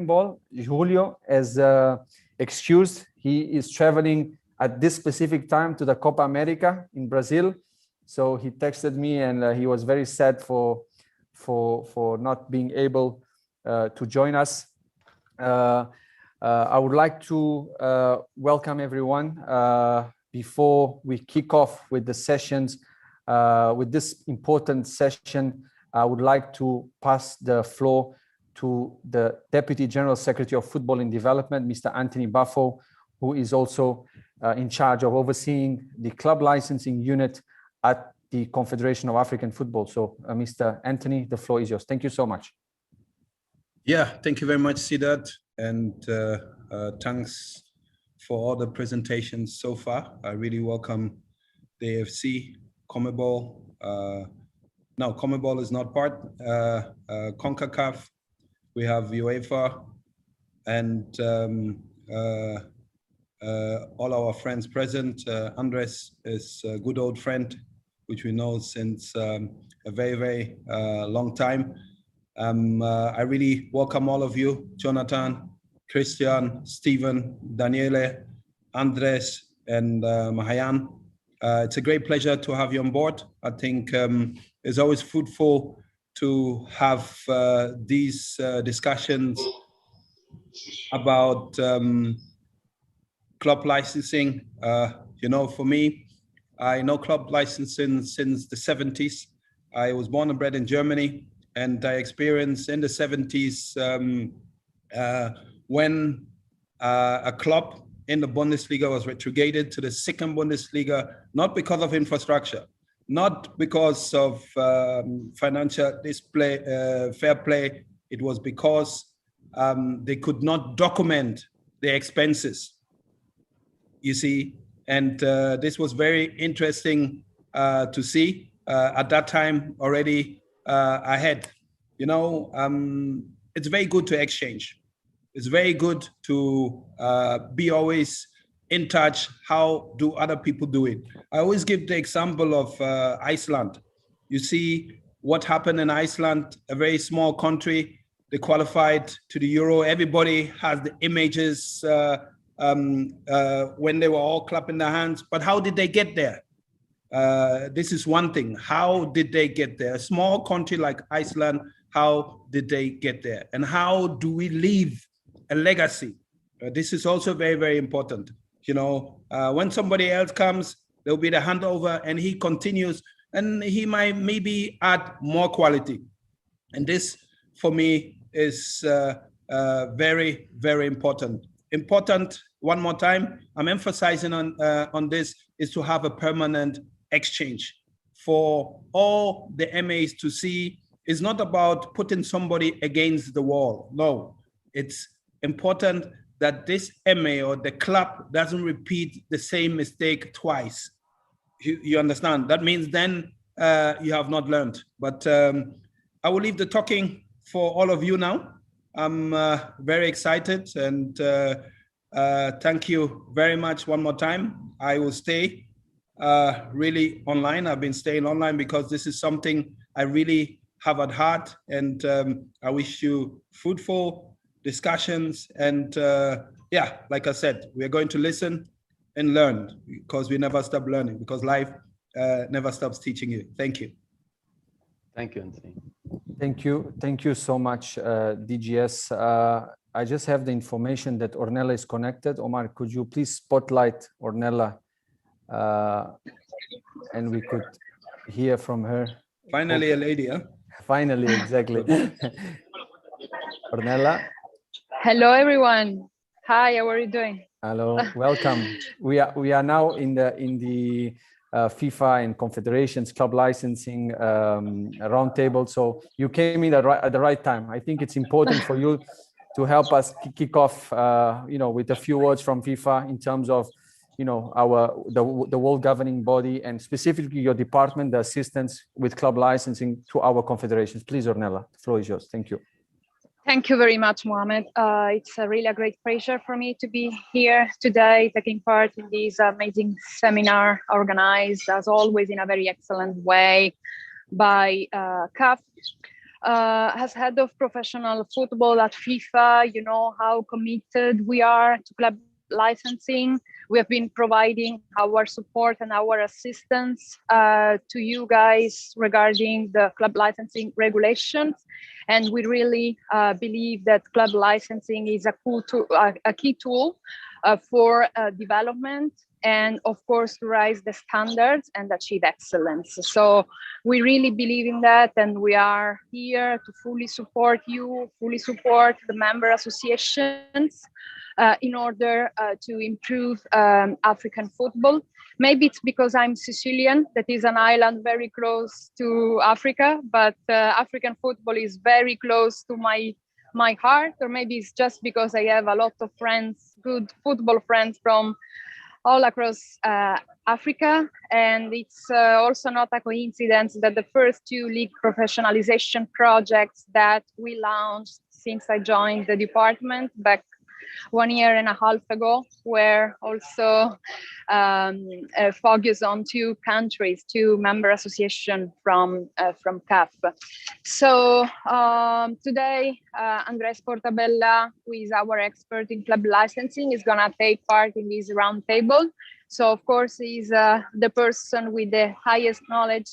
ball. Julio is excused. He is traveling at this specific time to the Copa America in Brazil. So he texted me, and he was very sad for not being able to join us. I would like to welcome everyone before we kick off with the sessions. With this important session, I would like to pass the floor to the Deputy General Secretary of Football and Development, Mr. Anthony Buffo, who is also in charge of overseeing the club licensing unit at the Confederation of African Football. So, Mr. Anthony, the floor is yours. Thank you so much. Yeah, thank you very much, Siddharth, and thanks for all the presentations so far. I really welcome the AFC, CONMEBOL. No, CONMEBOL is not part. CONCACAF, we have UEFA, and all our friends present. Andres is a good old friend, which we know since a very, very long time. I really welcome all of you, Jonathan, Christian, Stephen, Daniele, Andres, and Mahayan. It's a great pleasure to have you on board. I think it's always fruitful to have these discussions about club licensing. You know, for me, I know club licensing since the 70s. I was born and bred in Germany, and I experienced in the 70s when a club in the Bundesliga was retrograded to the second Bundesliga, not because of infrastructure, not because of financial display, fair play. It was because they could not document their expenses, you see. And this was very interesting to see. At that time already, I had, you know, it's very good to exchange. It's very good to be always in touch. How do other people do it? I always give the example of Iceland. You see what happened in Iceland, a very small country. They qualified to the Euro. Everybody has the images when they were all clapping their hands. But how did they get there? This is one thing. How did they get there? A small country like Iceland, how did they get there? And how do we leave a legacy? This is also very, very important. You know, when somebody else comes, there'll be the handover, and he continues, and he might maybe add more quality. And this, for me, is very, very important. Important, one more time, I'm emphasizing on this, is to have a permanent exchange for all the MAs to see. It's not about putting somebody against the wall. No, it's important that this MA or the club doesn't repeat the same mistake twice. You understand? That means then you have not learned. But I will leave the talking for all of you now. I'm very excited, and thank you very much one more time. I will stay really online. I've been staying online because this is something I really have at heart, and I wish you fruitful discussions. And yeah, like I said, we're going to listen and learn, because we never stop learning, because life never stops teaching you. Thank you. Thank you, Anthony. Thank you so much, DGS. I just have the information that Ornella is connected. Omar, could you please spotlight Ornella, and we could hear from her. Finally, a lady, huh? Finally, exactly. Ornella. Hello, everyone. Hi, how are you doing? Hello, welcome. We are now in the FIFA and Confederations Club Licensing roundtable. So you came in at the right time. I think it's important for you to help us kick off, you know, with a few words from FIFA in terms of, you know, the world governing body, and specifically your department, the assistance with club licensing to our confederations. Please, Ornella, the floor is yours. Thank you. Thank you very much, Mohamed. It's really a great pleasure for me to be here today, taking part in this amazing seminar organized, as always, in a very excellent way by CAF. as head of professional football at FIFA, you know how committed we are to club licensing. We have been providing our support and our assistance to you guys regarding the club licensing regulations. And we really believe that club licensing is a key tool for development and of course to raise the standards and achieve excellence. So we really believe in that, and we are here to fully support you, fully support the member associations in order to improve African football. Maybe it's because I'm Sicilian, that is an island very close to Africa, but African football is very close to my heart, or maybe it's just because I have a lot of friends, good football friends from all across Africa. And it's also not a coincidence that the first two league professionalization projects that we launched since I joined the department back 1.5 years ago were also focused on two countries, two member associations from CAF. So today, Andres Portabella, who is our expert in club licensing, is going to take part in this roundtable. So of course, he's the person with the highest knowledge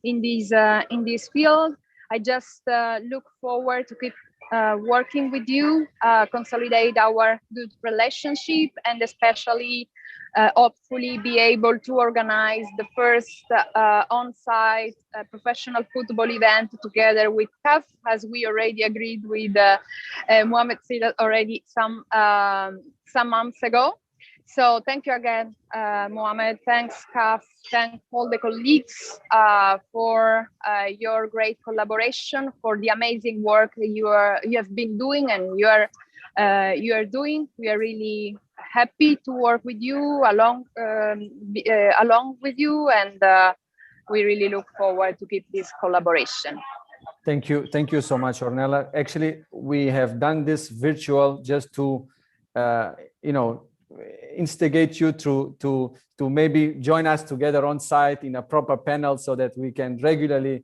in this field. I just look forward to keep working with you, consolidate our good relationship, and especially hopefully be able to organize the first on-site professional football event together with CAF, as we already agreed with Mohamed Sidat already some months ago. So thank you again, Mohamed. Thanks, CAF. Thank all the colleagues for your great collaboration, for the amazing work you have been doing and you are doing. We are really happy to work with you along with you, and we really look forward to keep this collaboration. Thank you so much, Ornella. Actually, we have done this virtual just to instigate you to maybe join us together on site in a proper panel so that we can regularly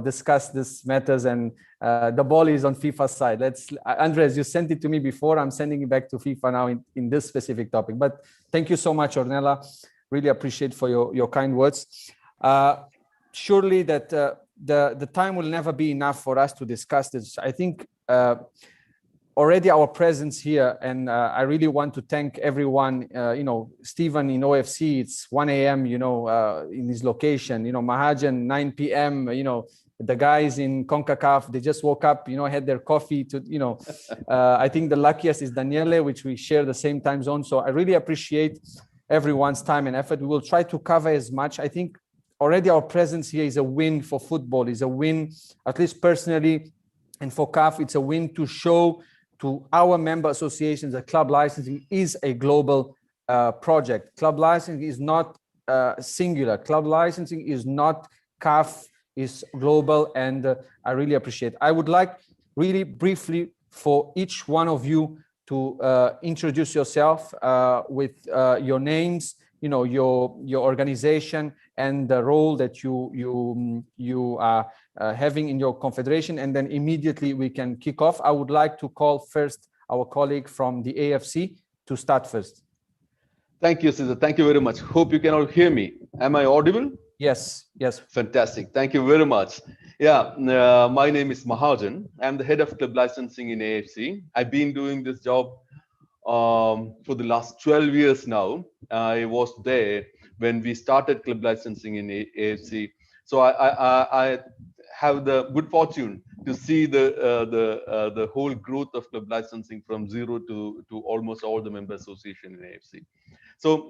discuss these matters. And the ball is on FIFA's side. Andres, you sent it to me before. I'm sending it back to FIFA now in this specific topic. But thank you so much, Ornella. Really appreciate for your kind words. Surely that the time will never be enough for us to discuss this. I think already our presence here, and I really want to thank everyone, Stephen in OFC, it's 1 a.m., in his location, Mahajan, 9 p.m., the guys in CONCACAF, they just woke up, had their coffee I think the luckiest is Daniele, which we share the same time zone. So I really appreciate everyone's time and effort. We will try to cover as much. I think already our presence here is a win for football, is a win, at least personally, and for CAF, it's a win to show to our member associations that club licensing is a global project. Club licensing is not singular. Club licensing is not CAF, is global, and I really appreciate. I would like really briefly for each one of you to introduce yourself with your names, your organization, and the role that you are having in your confederation, and then immediately we can kick off. I would like to call first our colleague from the AFC to start first. Thank you, Cesar. Thank you very much. Hope you can all hear me. Am I audible? Yes. Fantastic. Thank you very much. Yeah, my name is Mahajan. I'm the head of club licensing in AFC. I've been doing this job for the last 12 years now. I was there when we started club licensing in AFC. So I have the good fortune to see the whole growth of club licensing from zero to almost all the member association in AFC. So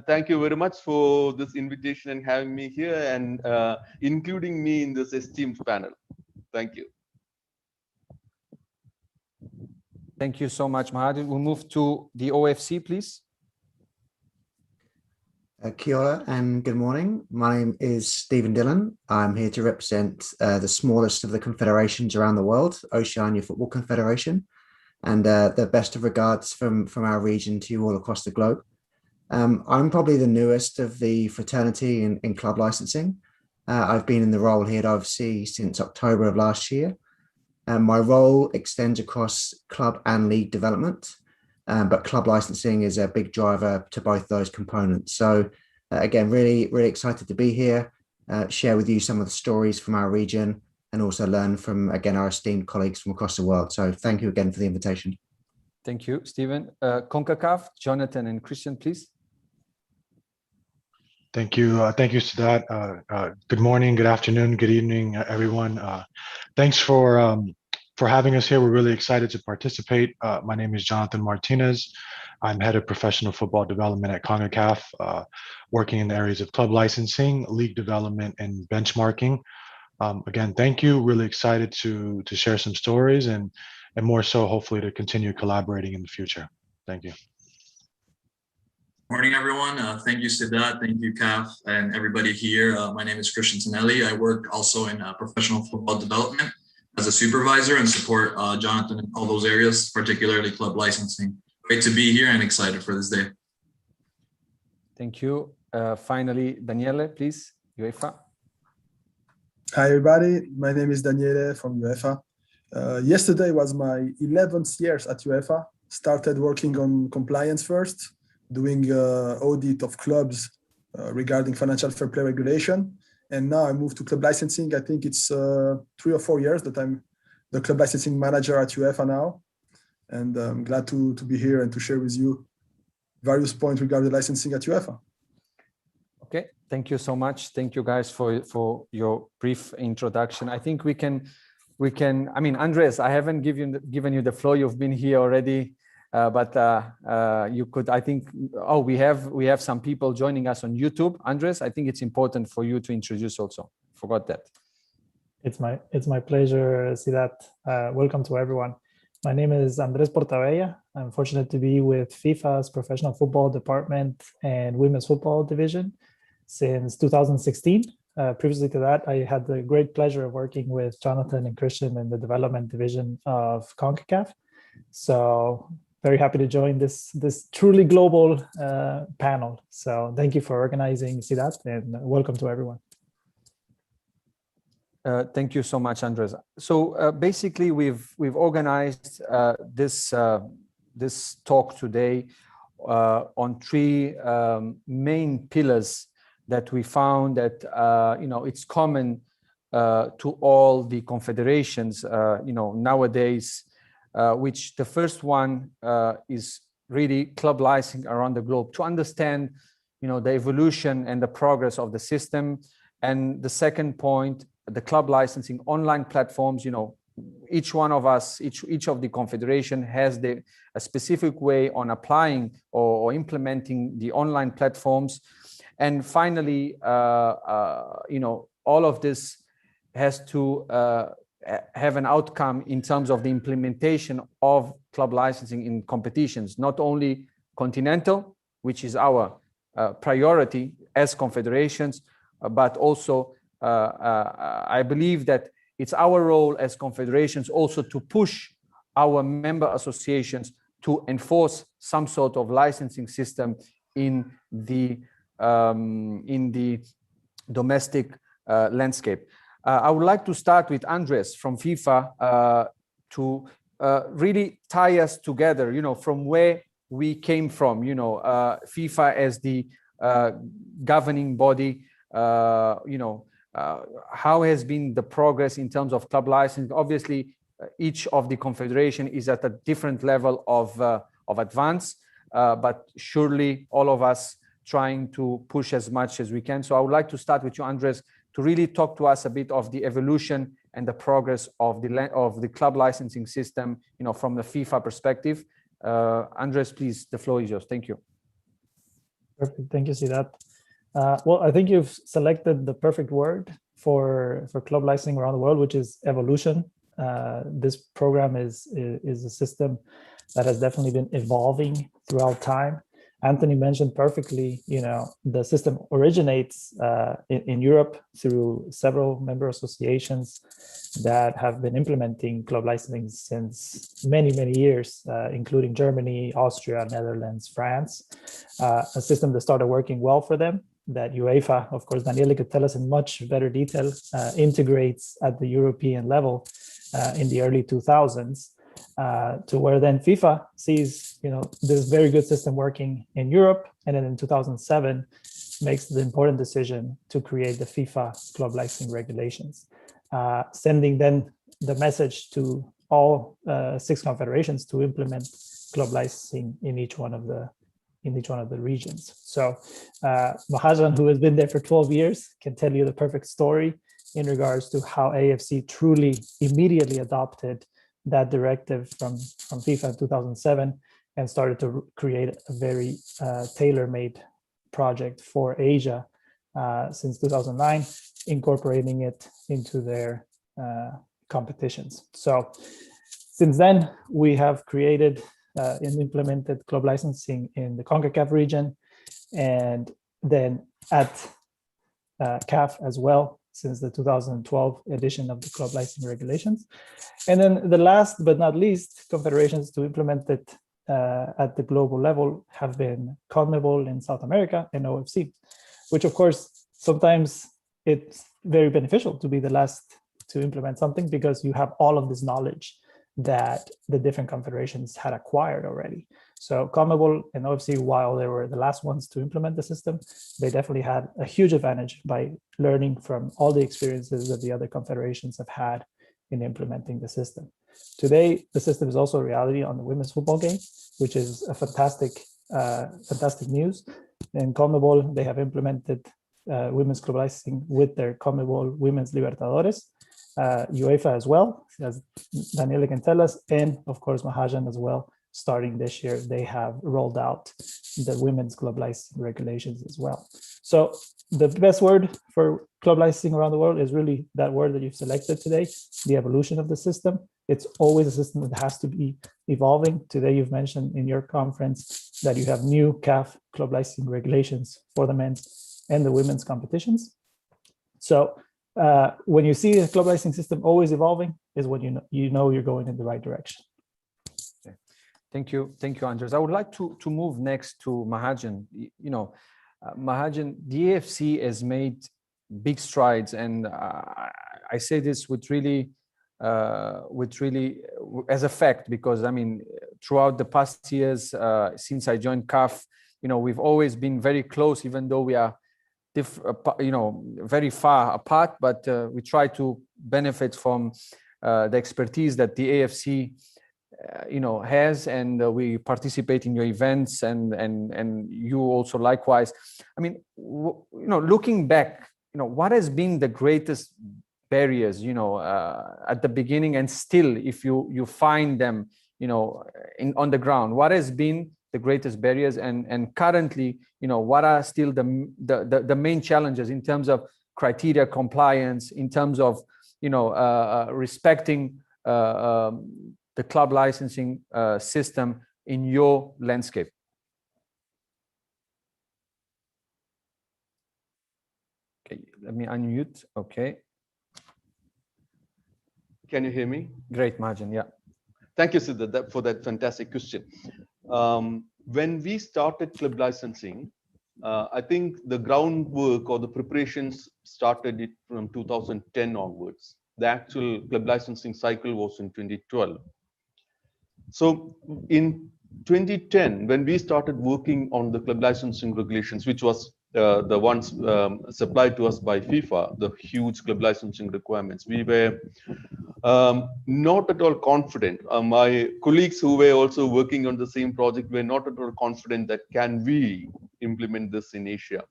thank you very much for this invitation and having me here and including me in this esteemed panel. Thank you. Thank you so much, Mahajan. We'll move to the OFC, please. Kia ora and good morning. My name is Stephen Dillon. I'm here to represent the smallest of the confederations around the world, Oceania Football Confederation, and the best of regards from our region to you all across the globe. I'm probably the newest of the fraternity in club licensing. I've been in the role here at OFC since October of last year. My role extends across club and league development, but club licensing is a big driver to both those components. So again, really, really excited to be here, share with you some of the stories from our region, and also learn from, again, our esteemed colleagues from across the world. So thank you again for the invitation. Thank you, Stephen. CONCACAF, Jonathan and Christian, please. Thank you. Thank you, Sadat. Good morning, good afternoon, good evening, everyone. Thanks for having us here. We're really excited to participate. My name is Jonathan Martinez. I'm head of professional football development at CONCACAF, working in the areas of club licensing, league development, and benchmarking. Again, thank you. Really excited to share some stories and more so, hopefully, to continue collaborating in the future. Thank you. Morning, everyone. Thank you, Sadat. Thank you, CAF, and everybody here. My name is Christian Tonelli. I work also in professional football development as a supervisor and support Jonathan in all those areas, particularly club licensing. Great to be here and excited for this day. Thank you. Finally, Daniele, please, UEFA. Hi, everybody. My name is Daniele from UEFA. Yesterday was my 11th year at UEFA. Started working on compliance first, doing audit of clubs regarding financial fair play regulation. And now I moved to club licensing. I think it's 3 or 4 years that I'm the club licensing manager at UEFA now. And I'm glad to be here and to share with you various points regarding licensing at UEFA. Okay, thank you so much. Thank you guys for your brief introduction. I think we can, I mean, Andres, I haven't given you the floor. You've been here already. But you could, I think, oh, we have some people joining us on YouTube. Andres, I think it's important for you to introduce also. Forgot that. It's my pleasure, Sidat. Welcome to everyone. My name is Andres Portabella. I'm fortunate to be with FIFA's professional football department and women's football division since 2016. Previously to that, I had the great pleasure of working with Jonathan and Christian in the development division of CONCACAF. So very happy to join this truly global panel. So thank you for organizing, Sidat, and welcome to everyone. Thank you so much, Andres. So basically, we've organized this talk today on 3 main pillars that we found that it's common to all the confederations nowadays. Which the first one is really club licensing around the globe to understand, the evolution and the progress of the system. And the second point, the club licensing online platforms, each one of us, each of the confederation has a specific way on applying or implementing the online platforms. And finally, all of this has to have an outcome in terms of the implementation of club licensing in competitions, not only continental, which is our priority as confederations, but also I believe that it's our role as confederations also to push our member associations to enforce some sort of licensing system in the domestic landscape. I would like to start with Andres from FIFA to really tie us together, from where we came from, FIFA as the governing body, how has been the progress in terms of club licensing? Obviously, each of the confederation is at a different level of advance, but surely all of us trying to push as much as we can. So I would like to start with you, Andres, to really talk to us a bit of the evolution and the progress of the club licensing system, from the FIFA perspective. Andres, please, the floor is yours. Thank you. Perfect. Thank you, Sidat. Well, I think you've selected the perfect word for club licensing around the world, which is evolution. This program is a system that has definitely been evolving throughout time. Anthony mentioned perfectly, the system originates in Europe through several member associations that have been implementing club licensing since many, many years, including Germany, Austria, Netherlands, France, a system that started working well for them. that UEFA, of course, Daniele could tell us in much better detail, integrates at the European level in the early 2000s, to where then FIFA sees, this very good system working in Europe, and then in 2007 makes the important decision to create the FIFA club licensing regulations, sending then the message to all 6 confederations to implement club licensing in each one of the regions. So Mahajan, who has been there for 12 years, can tell you the perfect story in regards to how AFC truly immediately adopted that directive from FIFA in 2007 and started to create a very tailor-made project for Asia since 2009, incorporating it into their competitions. So since then, we have created and implemented club licensing in the CONCACAF region, and then at CAF as well, since the 2012 edition of the club licensing regulations. And then the last but not least confederations to implement it at the global level have been CONMEBOL in South America and OFC, which of course, sometimes it's very beneficial to be the last to implement something because you have all of this knowledge that the different confederations had acquired already. So CONMEBOL and OFC, while they were the last ones to implement the system, they definitely had a huge advantage by learning from all the experiences that the other confederations have had in implementing the system. Today, the system is also a reality on the women's football game, which is a fantastic news. In CONMEBOL, they have implemented women's club licensing with their CONMEBOL Women's Libertadores, UEFA as well, as Daniele can tell us, and of course Mahajan as well. Starting this year, they have rolled out the women's club licensing regulations as well. So the best word for club licensing around the world is really that word that you've selected today, the evolution of the system. It's always a system that has to be evolving. Today, you've mentioned in your conference that you have new CAF club licensing regulations for the men's and the women's competitions. So when you see the club licensing system always evolving is when you know you're going in the right direction. Okay. Thank you, Andres. I would like to move next to Mahajan. Mahajan, the AFC has made big strides, and I say this with really as a fact, because I mean, throughout the past years since I joined CAF, we've always been very close, even though we are very far apart, but we try to benefit from the expertise that the AFC has, and we participate in your events, and you also likewise. I mean, looking back, what has been the greatest barriers, at the beginning, and still, if you find them, on the ground, what has been the greatest barriers, and currently, what are still the main challenges in terms of criteria compliance, in terms of respecting the club licensing system in your landscape? Okay, let me unmute. Okay. Can you hear me? Great, Mahajan. Yeah. Thank you, Siddharth, for that fantastic question. When we started club licensing, I think the groundwork or the preparations started it from 2010 onwards. The actual club licensing cycle was in 2012. So in 2010, when we started working on the club licensing regulations, which was the ones supplied to us by FIFA, the huge club licensing requirements, we were not at all confident. My colleagues who were also working on the same project were not at all confident that can we implement this in Asia,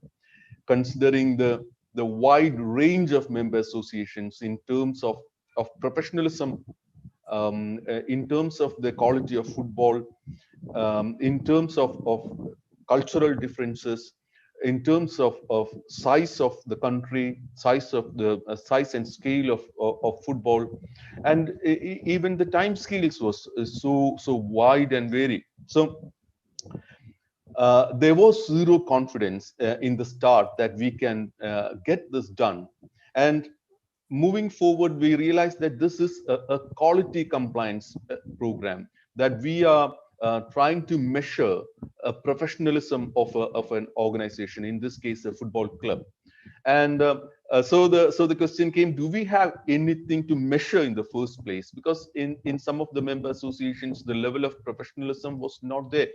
considering the wide range of member associations in terms of professionalism, in terms of the quality of football, in terms of cultural differences, in terms of size of the country, size of the size and scale of football, and even the time scales was so wide and varied. So there was zero confidence in the start that we can get this done. And moving forward, we realized that this is a quality compliance program, that we are trying to measure a professionalism of an organization, in this case, a football club. And so the question came, do we have anything to measure in the first place? Because in some of the member associations, the level of professionalism was not there.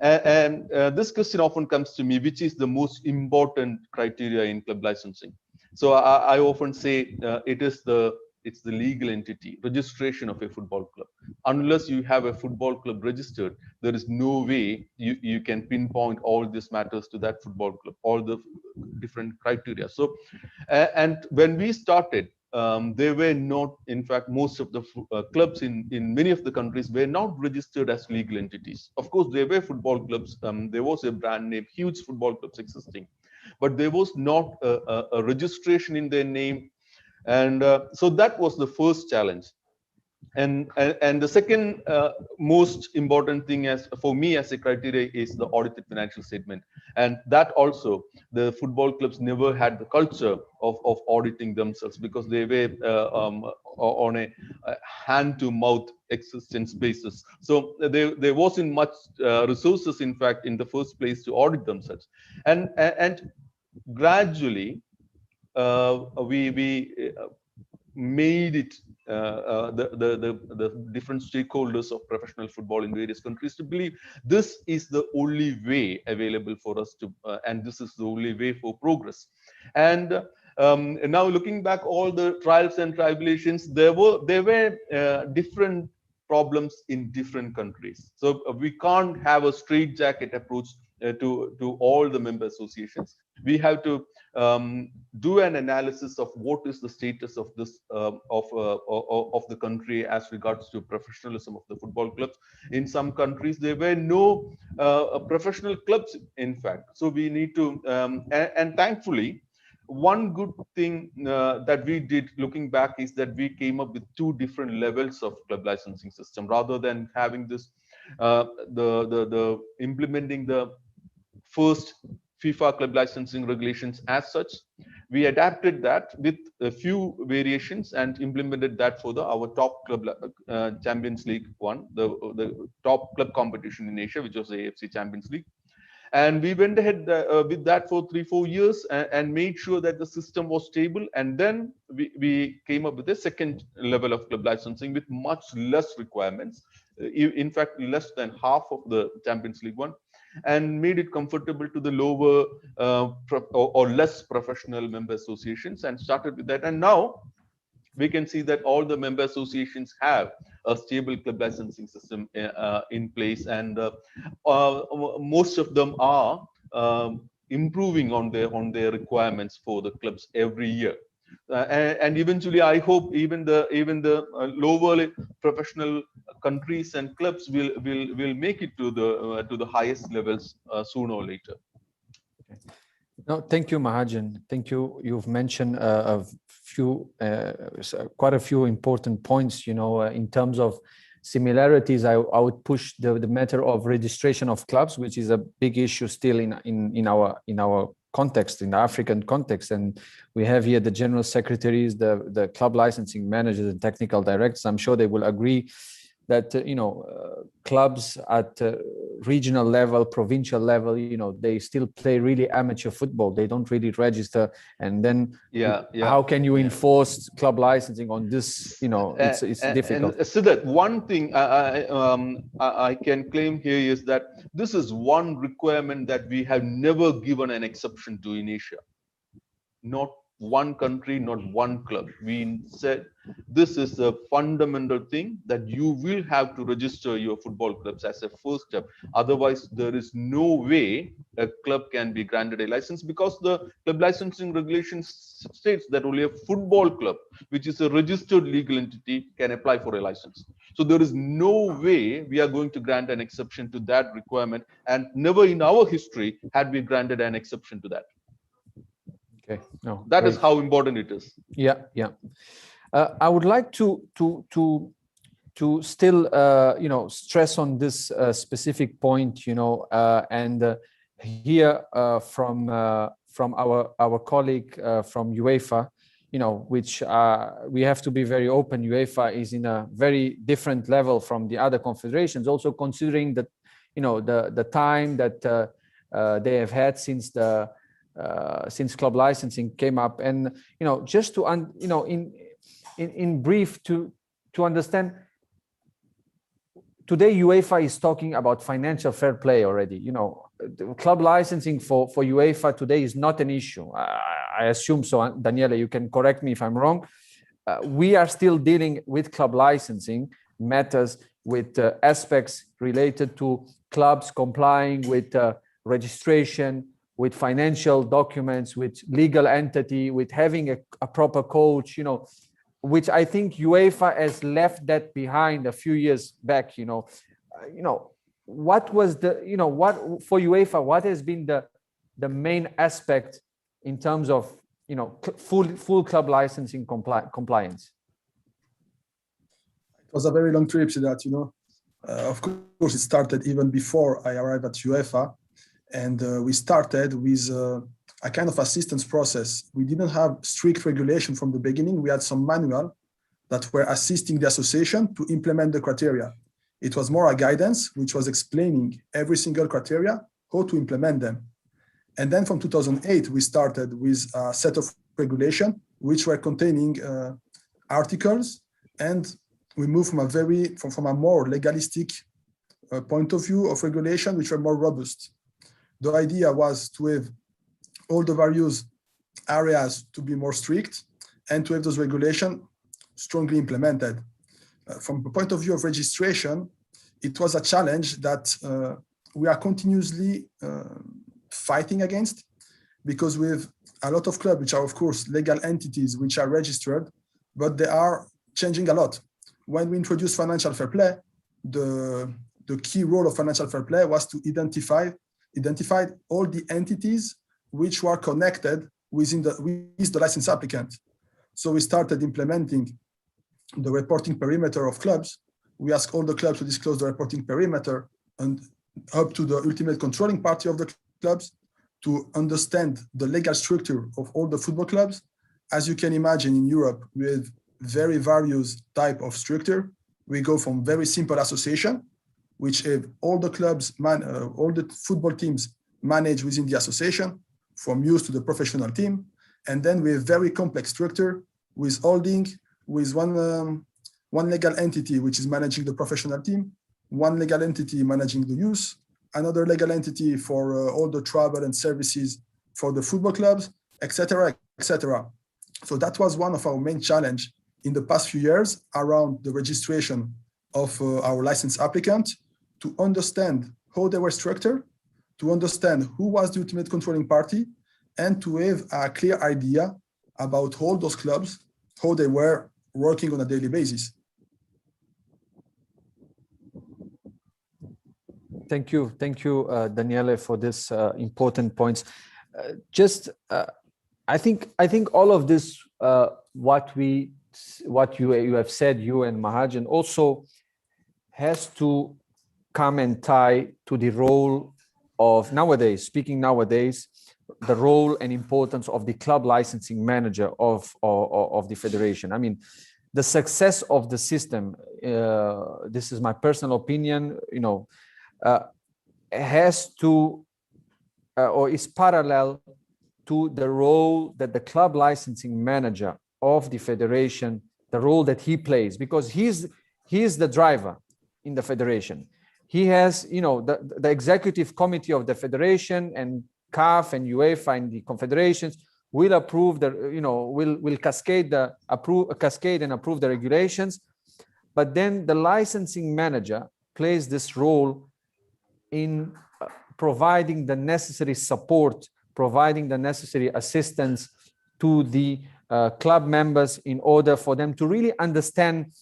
And this question often comes to me, which is the most important criteria in club licensing? So I often say it's the legal entity, registration of a football club. Unless you have a football club registered, there is no way you can pinpoint all these matters to that football club, all the different criteria. So, and when we started, they were not, in fact, most of the clubs in many of the countries were not registered as legal entities. Of course, there were football clubs. There was a brand name, huge football clubs existing, but there was not a registration in their name. And so that was the first challenge. And the second most important thing for me as a criteria is the audited financial statement. And that also, the football clubs never had the culture of auditing themselves, because they were on a hand-to-mouth existence basis. So there wasn't much resources, in fact, in the first place to audit themselves. And gradually, we made it the different stakeholders of professional football in various countries to believe this is the only way available for us to, and this is the only way for progress. And now looking back, all the trials and tribulations, there were different problems in different countries. So we can't have a straitjacket approach to all the member associations. We have to do an analysis of what is the status of this of the country as regards to professionalism of the football clubs. In some countries, there were no professional clubs, in fact. So we need to, and thankfully, one good thing that we did looking back is that we came up with two different levels of club licensing system, rather than having this the implementing the first FIFA club licensing regulations as such. We adapted that with a few variations and implemented that for our top club Champions League one, the top club competition in Asia, which was the AFC Champions League. And we went ahead with that for 3-4 years and made sure that the system was stable. And then we came up with a second level of club licensing with much less requirements, in fact, less than half of the Champions League one, and made it comfortable to the lower or less professional member associations, and started with that. And now we can see that all the member associations have a stable club licensing system in place, and most of them are improving on their requirements for the clubs every year. And eventually, I hope even the lower professional countries and clubs will make it to the highest levels sooner or later. No, thank you, Mahajan. Thank you. You've mentioned quite a few important points. You know, in terms of similarities, I would push the matter of registration of clubs, which is a big issue still in our context, in the African context. And we have here the general secretaries, the club licensing managers and technical directors. I'm sure they will agree that clubs at regional level, provincial level, they still play really amateur football. They don't really register. And then how can you enforce club licensing on this? It's difficult. And so that one thing I can claim here is that this is one requirement that we have never given an exception to in Asia. Not one country, not one club. We said this is a fundamental thing, that you will have to register your football clubs as a first step. Otherwise, there is no way a club can be granted a license, because the club licensing regulations states that only a football club, which is a registered legal entity, can apply for a license. So there is no way we are going to grant an exception to that requirement, and never in our history had we granted an exception to that. Okay, no, that is how important it is. Yeah. I would like to still stress on this specific point, and hear from our colleague from UEFA, which we have to be very open. UEFA is in a very different level from the other confederations, also considering that, the time that they have had since club licensing came up. And, just to, in brief, to understand, today UEFA is talking about financial fair play already. The club licensing for UEFA today is not an issue. I assume so. Daniele, you can correct me if I'm wrong. We are still dealing with club licensing matters, with aspects related to clubs complying with registration, with financial documents, with legal entity, with having a proper coach, which I think UEFA has left that behind a few years back. What was what for UEFA, what has been the main aspect in terms of full club licensing compliance? It was a very long trip to that, of course, it started even before I arrived at UEFA, and we started with a kind of assistance process. We didn't have strict regulation from the beginning. We had some manual that were assisting the association to implement the criteria. It was more a guidance, which was explaining every single criteria, how to implement them. And then from 2008, we started with a set of regulation, which were containing articles, and we moved from a more legalistic point of view of regulation, which were more robust. The idea was to have all the various areas to be more strict and to have those regulations strongly implemented. From the point of view of registration, it was a challenge that we are continuously fighting against, because we have a lot of clubs which are, of course, legal entities which are registered, but they are changing a lot. When we introduced financial fair play, the key role of financial fair play was to identify all the entities which were connected with the license applicant. So we started implementing the reporting perimeter of clubs. We asked all the clubs to disclose the reporting perimeter, and up to the ultimate controlling party of the clubs, to understand the legal structure of all the football clubs. As you can imagine, in Europe, we have very various type of structure. We go from very simple association, which have all the clubs, all the football teams managed within the association, from youth to the professional team. And then we have very complex structure with holding, with one legal entity which is managing the professional team, one legal entity managing the youth, another legal entity for all the travel and services for the football clubs, etc., etc. So that was one of our main challenge in the past few years around the registration of our license applicant, to understand how they were structured, to understand who was the ultimate controlling party, and to have a clear idea about all those clubs, how they were working on a daily basis. Thank you, Daniele, for this important points. I think all of this, what you have said, you and Mahajan, also has to come and tie to the role of nowadays, the role and importance of the club licensing manager of the federation. I mean, the success of the system, this is my personal opinion, has to, or is parallel to the role that the club licensing manager of the federation, the role that he plays, because he's the driver in the federation. He has, the executive committee of the federation, and CAF and UEFA and the confederations will approve will cascade and approve the regulations. But then the licensing manager plays this role in providing the necessary support, providing the necessary assistance to the club members in order for them to really understand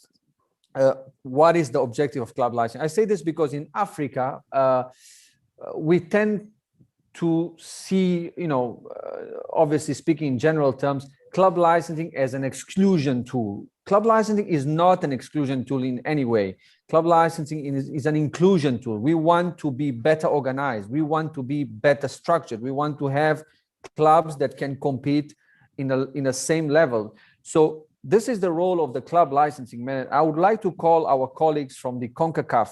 what is the objective of club licensing. I say this because in Africa, we tend to see, obviously speaking in general terms, club licensing as an exclusion tool. Club licensing is not an exclusion tool in any way. Club licensing is an inclusion tool. We want to be better organized. We want to be better structured. We want to have clubs that can compete in a same level. So this is the role of the club licensing manager. I would like to call our colleagues from the CONCACAF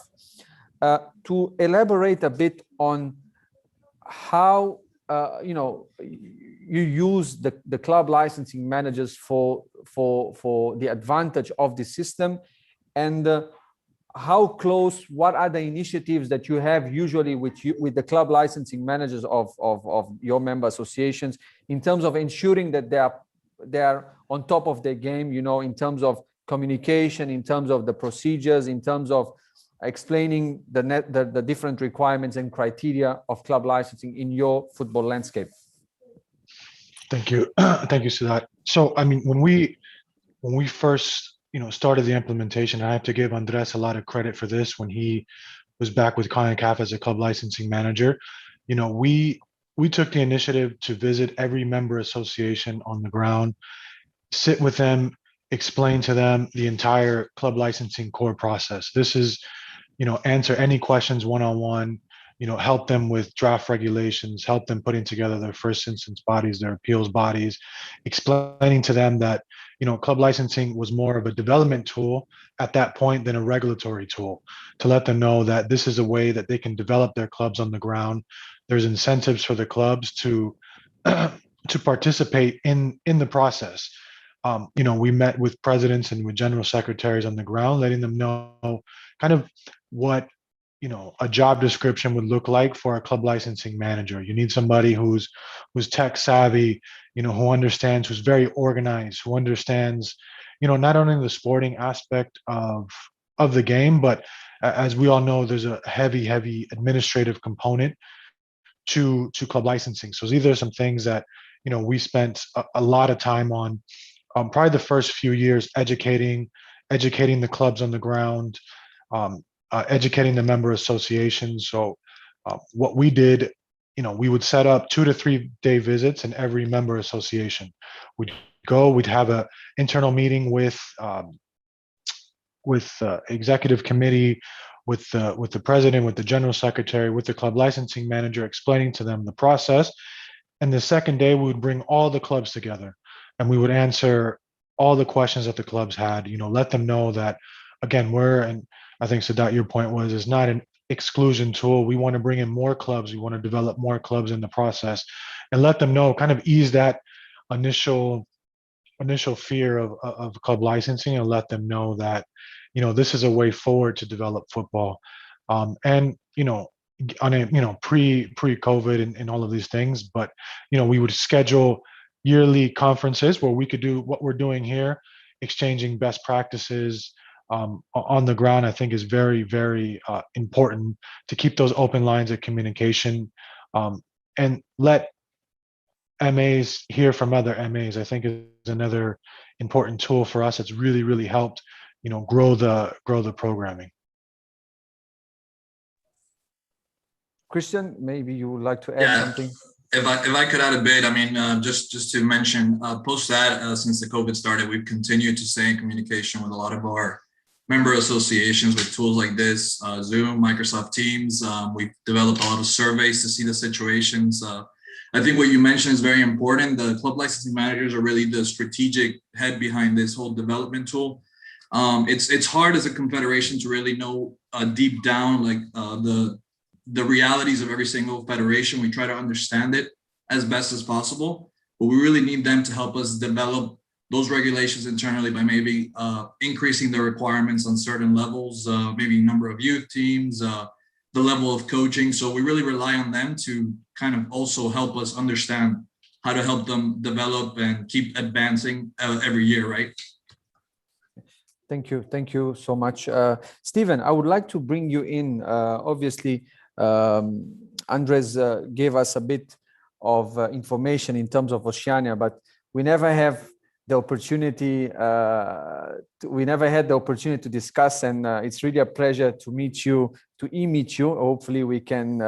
to elaborate a bit on how you use the club licensing managers for the advantage of the system, and how close, what are the initiatives that you have usually with the club licensing managers of your member associations in terms of ensuring that they are on top of their game, in terms of communication, in terms of the procedures, in terms of explaining the different requirements and criteria of club licensing in your football landscape? Thank you. Thank you, Sadat. So, I mean, when we first, started the implementation, I have to give Andres a lot of credit for this. When he was back with CONCACAF as a club licensing manager, we took the initiative to visit every member association on the ground, sit with them, explain to them the entire club licensing core process. This is, answer any questions one-on-one, help them with draft regulations, help them putting together their first instance bodies, their appeals bodies, explaining to them that, club licensing was more of a development tool at that point than a regulatory tool, to let them know that this is a way that they can develop their clubs on the ground. There's incentives for the clubs to to participate in the process. We met with presidents and with general secretaries on the ground, letting them know kind of what a job description would look like for a club licensing manager. You need somebody who's tech savvy, who understands, who's very organized, who understands, not only the sporting aspect of the game, but as we all know, there's a heavy administrative component to club licensing. So these are some things that we spent a lot of time on. Probably the first few years, educating the clubs on the ground, educating the member associations. So what we did, we would set up 2 to 3 day visits in every member association. We'd have an internal meeting with executive committee, with the president, with the general secretary, with the club licensing manager, explaining to them the process. And the second day, we would bring all the clubs together, and we would answer all the questions that the clubs had. Let them know that, again, and I think, Sadat, your point was, it's not an exclusion tool. We want to bring in more clubs. We want to develop more clubs in the process, and let them know, kind of ease that initial fear of club licensing, and let them know that, this is a way forward to develop football. And, on a, pre-COVID and all of these things, but, we would schedule yearly conferences where we could do what we're doing here, exchanging best practices on the ground. I think is very, very important to keep those open lines of communication, and let MAs hear from other MAs. I think is another important tool for us. It's really, really helped, grow the programming. Christian, maybe you would like to add something? If I could add a bit, I mean, just to mention, post that, since the COVID started, we've continued to stay in communication with a lot of our member associations with tools like this, Zoom, Microsoft Teams. We've developed a lot of surveys to see the situations. I think what you mentioned is very important. The club licensing managers are really the strategic head behind this whole development tool. It's hard as a confederation to really know deep down, like the realities of every single federation. We try to understand it as best as possible, but we really need them to help us develop those regulations internally by maybe increasing the requirements on certain levels, maybe number of youth teams, the level of coaching. So we really rely on them to kind of also help us understand how to help them develop and keep advancing every year, right? Thank you so much. Stephen, I would like to bring you in. Obviously, Andres gave us a bit of information in terms of Oceania, but we never have the opportunity. We never had the opportunity to discuss, and it's really a pleasure to meet you, to meet you. Hopefully, we can,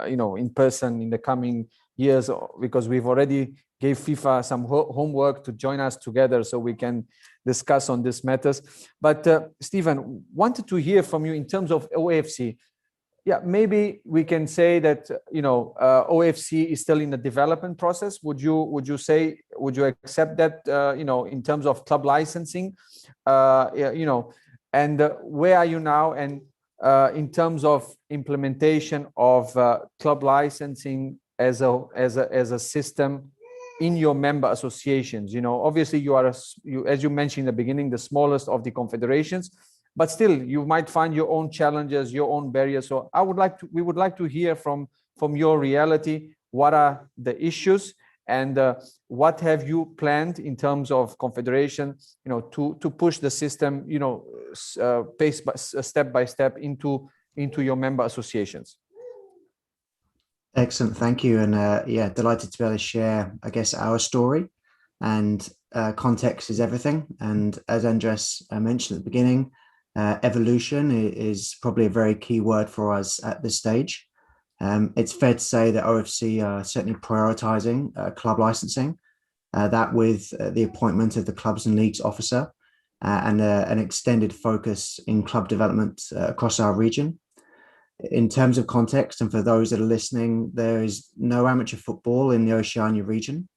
in person in the coming years, because we've already gave FIFA some homework to join us together so we can discuss on these matters. But Stephen, wanted to hear from you in terms of OFC. Yeah, maybe we can say that OFC is still in the development process. Would you would you accept that, in terms of club licensing, and where are you now? And in terms of implementation of club licensing as a system in your member associations. Obviously you are, as you mentioned in the beginning, the smallest of the confederations, but still you might find your own challenges, your own barriers. So we would like to hear from your reality, what are the issues, and what have you planned in terms of confederation, to push the system, step by step into your member associations. Excellent, thank you. And yeah, delighted to be able to share, I guess, our story. And context is everything. And as Andres mentioned at the beginning, evolution is probably a very key word for us at this stage. It's fair to say that OFC are certainly prioritizing club licensing, that with the appointment of the clubs and leagues officer and an extended focus in club development across our region. In terms of context, and for those that are listening, there is no amateur football in the Oceania region.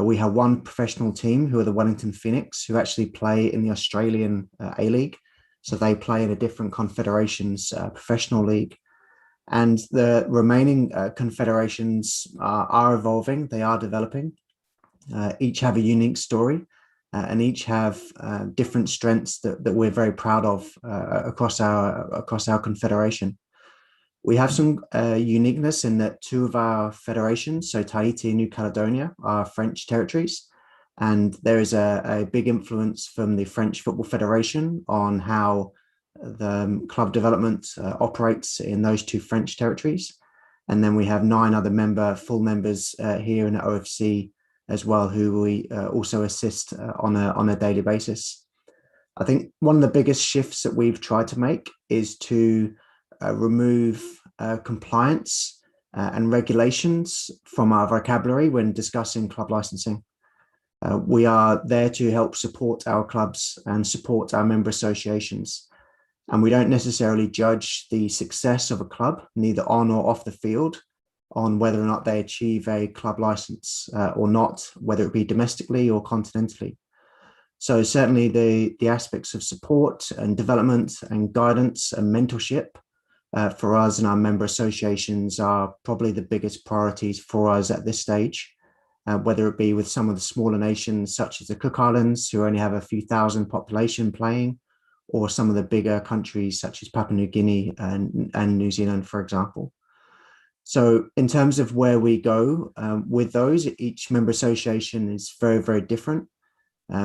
We have one professional team who are the Wellington Phoenix, who actually play in the Australian A-League. So they play in a different confederation's professional league. And the remaining confederations are evolving, they are developing. Each have a unique story and each have different strengths that we're very proud of across our confederation. We have some uniqueness in that two of our federations, so Tahiti and New Caledonia, are French territories. And there is a big influence from the French Football Federation on how the club development operates in those two French territories. And then we have 9 other full members here in the OFC as well, who we also assist on a daily basis. I think one of the biggest shifts that we've tried to make is to remove compliance and regulations from our vocabulary when discussing club licensing. We are there to help support our clubs and support our member associations. And we don't necessarily judge the success of a club, neither on or off the field, on whether or not they achieve a club license or not, whether it be domestically or continentally. So certainly the aspects of support and development and guidance and mentorship for us and our member associations are probably the biggest priorities for us at this stage, whether it be with some of the smaller nations such as the Cook Islands, who only have a few thousand population playing, or some of the bigger countries such as Papua New Guinea and New Zealand, for example. So in terms of where we go with those, each member association is very, very different.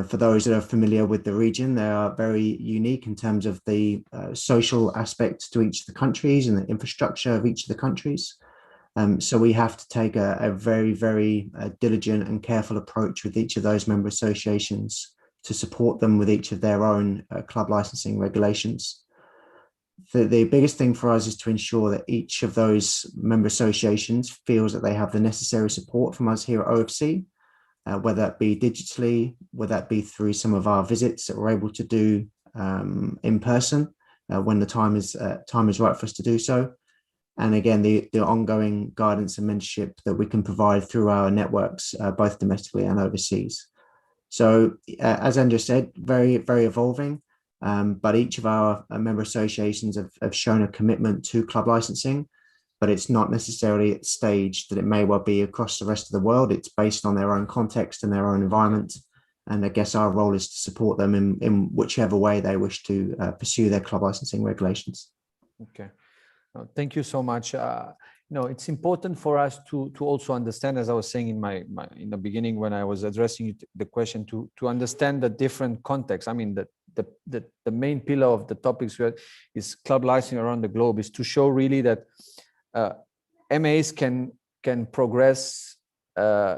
For those that are familiar with the region, they are very unique in terms of the social aspects to each of the countries and the infrastructure of each of the countries. So we have to take a very, very diligent and careful approach with each of those member associations to support them with each of their own club licensing regulations. The biggest thing for us is to ensure that each of those member associations feels that they have the necessary support from us here at OFC, whether that be digitally, whether that be through some of our visits that we're able to do in person when the time is right for us to do so. And again, the ongoing guidance and mentorship that we can provide through our networks, both domestically and overseas. So as Andrew said, very, very evolving, but each of our member associations have shown a commitment to club licensing, but it's not necessarily at the stage that it may well be across the rest of the world. It's based on their own context and their own environment. And I guess our role is to support them in whichever way they wish to pursue their club licensing regulations. Okay. Thank you so much. It's important for us to also understand, as I was saying in the beginning when I was addressing the question, to understand the different contexts. I mean, the main pillar of the topics is club licensing around the globe is to show really that MAs can progress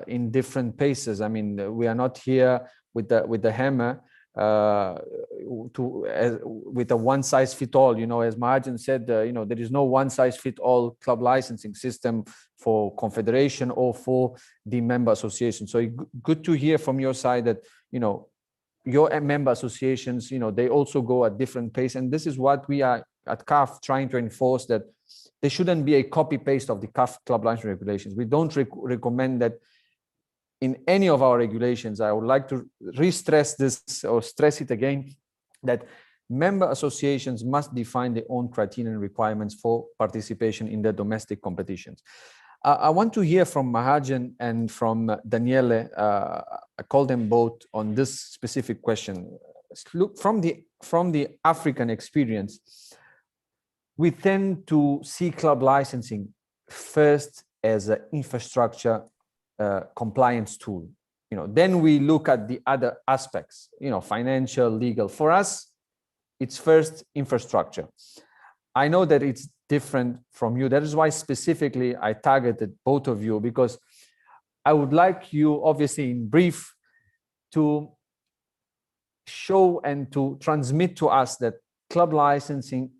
in different paces. I mean, we are not here with the hammer with a one size fit all. As Mahajan said, there is no one size fit all club licensing system for confederation or for the member association. So good to hear from your side that your member associations, they also go at different pace, and this is what we are at CAF trying to enforce, that there shouldn't be a copy paste of the CAF club licensing regulations. We don't recommend that in any of our regulations, I would like to re-stress this or stress it again, that member associations must define their own criteria and requirements for participation in their domestic competitions. I want to hear from Mahajan and from Daniele. I call them both on this specific question. Look, from the African experience, we tend to see club licensing first as an infrastructure compliance tool. Then we look at the other aspects, financial, legal. For us, it's first infrastructure. I know that it's different from you. That is why specifically I targeted both of you, because I would like you, obviously in brief, to show and to transmit to us that club licensing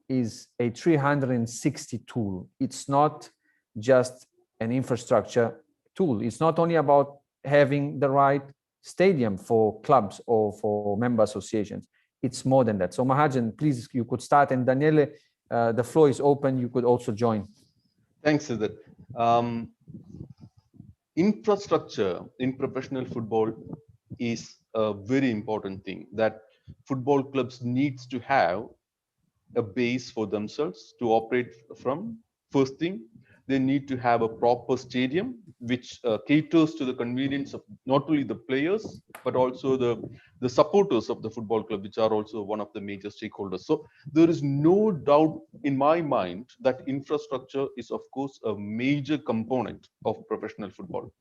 is a 360 tool. It's not just an infrastructure tool. It's not only about having the right stadium for clubs or for member associations. It's more than that. So Mahajan, please, you could start, and Daniele, the floor is open. You could also join. Thanks, Siddharth. Infrastructure in professional football is a very important thing that football clubs needs to have a base for themselves to operate from. First thing, they need to have a proper stadium which caters to the convenience of not only the players but also the supporters of the football club, which are also one of the major stakeholders. So there is no doubt in my mind that infrastructure is of course a major component of professional football.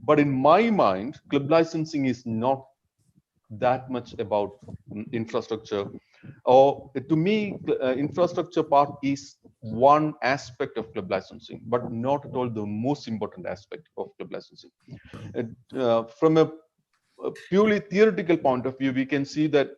But in my mind, club licensing is not that much about infrastructure. Or to me, infrastructure part is one aspect of club licensing, but not at all the most important aspect of club licensing. From a purely theoretical point of view, we can see that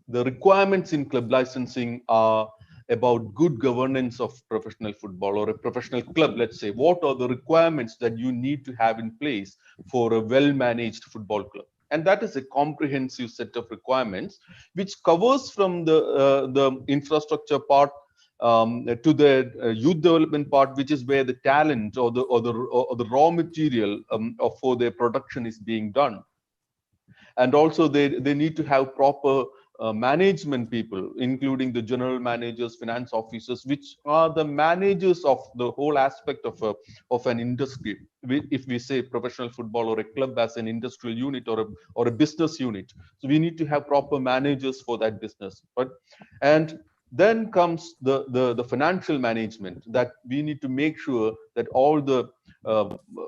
the requirements in club licensing are about good governance of professional football or a professional club. Let's say, what are the requirements that you need to have in place for a well-managed football club? And that is a comprehensive set of requirements, which covers from the infrastructure part to the youth development part, which is where the talent or the raw material for their production is being done. And also they need to have proper management people, including the general managers, finance officers, which are the managers of the whole aspect of an industry. If we say professional football or a club as an industrial unit or a business unit, so we need to have proper managers for that business. Right? And then comes the financial management, that we need to make sure that all the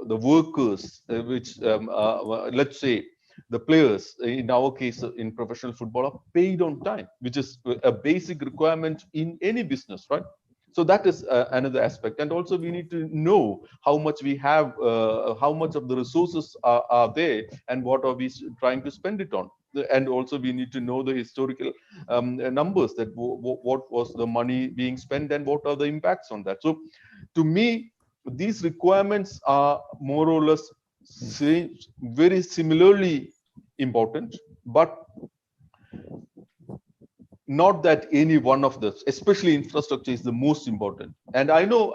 workers, which let's say the players, in our case in professional football, are paid on time, which is a basic requirement in any business, right? So that is another aspect. And also we need to know how much we have, how much of the resources are there, and what are we trying to spend it on. And also we need to know the historical numbers, that what was the money being spent and what are the impacts on that. So to me, these requirements are more or less very similarly important, but not that any one of this, especially infrastructure, is the most important. And I know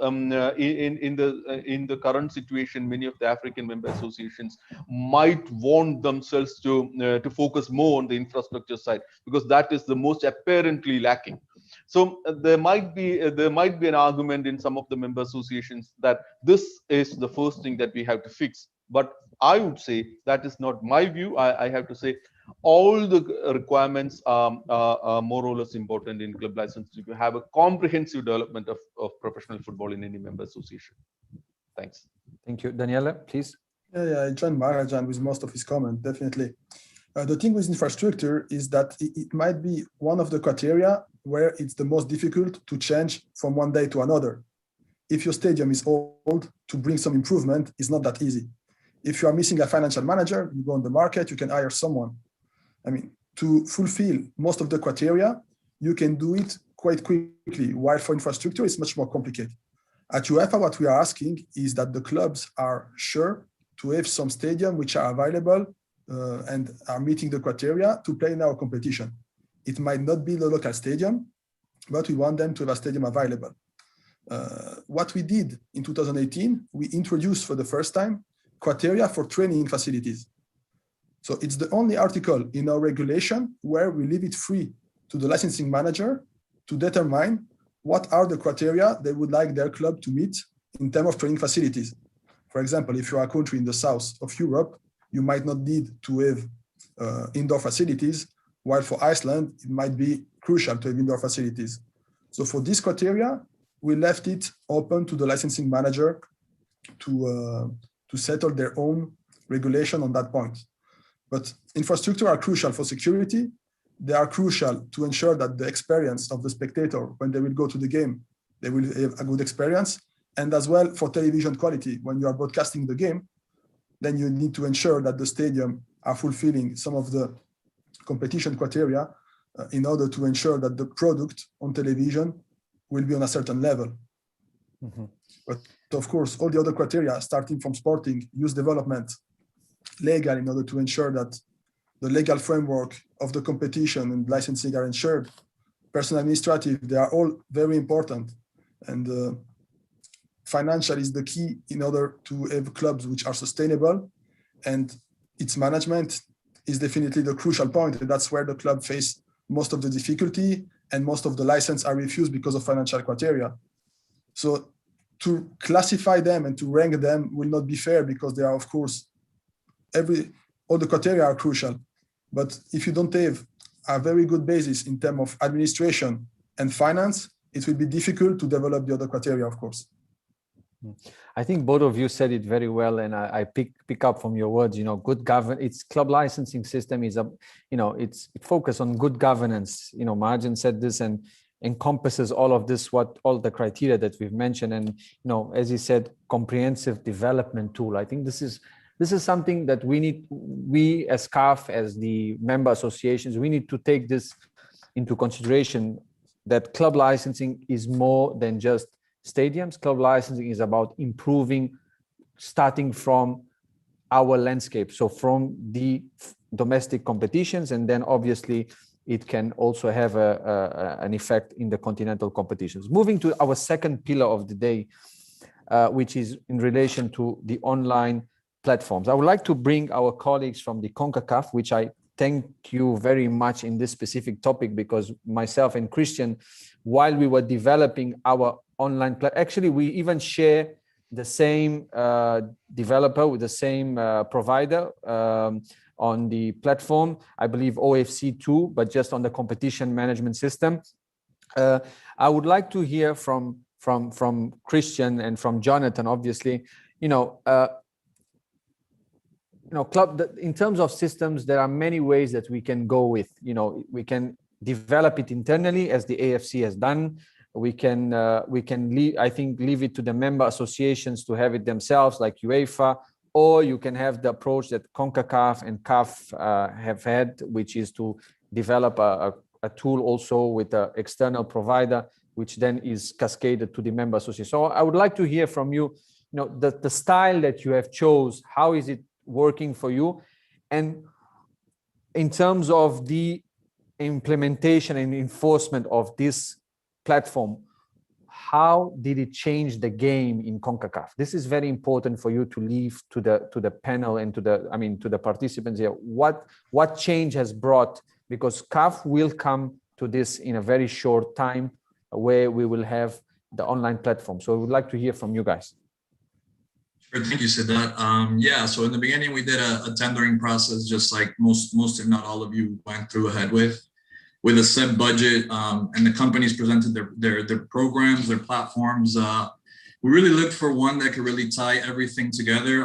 in the current situation, many of the African member associations might want themselves to focus more on the infrastructure side, because that is the most apparently lacking. So there might be an argument in some of the member associations that this is the first thing that we have to fix. But I would say that is not my view. I have to say all the requirements are more or less important in club license to have a comprehensive development of professional football in any member association. Thanks. Thank you. Daniele, please. Yeah, I join Mahajan with most of his comment, definitely. The thing with infrastructure is that it might be one of the criteria where it's the most difficult to change from one day to another. If your stadium is old, to bring some improvement is not that easy. If you are missing a financial manager, you go on the market, you can hire someone. I mean, to fulfill most of the criteria, you can do it quite quickly, while for infrastructure, it's much more complicated. At UEFA, what we are asking is that the clubs are sure to have some stadium which are available and are meeting the criteria to play in our competition. It might not be the local stadium, but we want them to have a stadium available. What we did in 2018, we introduced for the first time criteria for training facilities. So it's the only article in our regulation where we leave it free to the licensing manager to determine what are the criteria they would like their club to meet in terms of training facilities. For example, if you are a country in the south of Europe, you might not need to have indoor facilities, while for Iceland, it might be crucial to have indoor facilities. So for this criteria, we left it open to the licensing manager to settle their own regulation on that point. But infrastructure are crucial for security. They are crucial to ensure that the experience of the spectator, when they will go to the game, they will have a good experience. And as well for television quality, when you are broadcasting the game, then you need to ensure that the stadium are fulfilling some of the competition criteria in order to ensure that the product on television will be on a certain level. Mm-hmm. But of course, all the other criteria, starting from sporting, youth development, legal, in order to ensure that the legal framework of the competition and licensing are ensured, personal administrative, they are all very important. And financial is the key in order to have clubs which are sustainable, and its management is definitely the crucial point. And that's where the club face most of the difficulty, and most of the license are refused because of financial criteria. So to classify them and to rank them will not be fair, because they are, of course, all the criteria are crucial. But if you don't have a very good basis in terms of administration and finance, it will be difficult to develop the other criteria, of course. I think both of you said it very well, and I pick up from your words. Good it's club licensing system is it focus on good governance. Marjan said this and encompasses all of this, all the criteria that we've mentioned, and as he said, comprehensive development tool. I think this is something that we as CAF, as the member associations, we need to take this into consideration, that club licensing is more than just stadiums. Club licensing is about improving, starting from our landscape, so from the domestic competitions, and then obviously it can also have an effect in the continental competitions. Moving to our second pillar of the day, which is in relation to the online platforms. I would like to bring our colleagues from the CONCACAF, which I thank you very much in this specific topic, because myself and Christian, while we were developing our online platform, actually we even share the same developer with the same provider on the platform. I believe OFC too, but just on the competition management system. I would like to hear from Christian and from Jonathan, obviously, club, in terms of systems, there are many ways that we can go with. We can develop it internally, as the AFC has done. We can leave it to the member associations to have it themselves, like UEFA, or you can have the approach that CONCACAF and CAF have had, which is to develop a tool also with an external provider, which then is cascaded to the member association. So I would like to hear from you, the style that you have chose, how is it working for you? And in terms of the implementation and enforcement of this platform, how did it change the game in CONCACAF? This is very important for you to leave to the panel and to the participants here. What change has brought, because CAF will come to this in a very short time, where we will have the online platform. So we would like to hear from you guys. Thank you, Sadat. So in the beginning, we did a tendering process, just like most, if not all of you went through ahead with a set budget, and the companies presented their programs, their platforms. We really looked for one that could really tie everything together,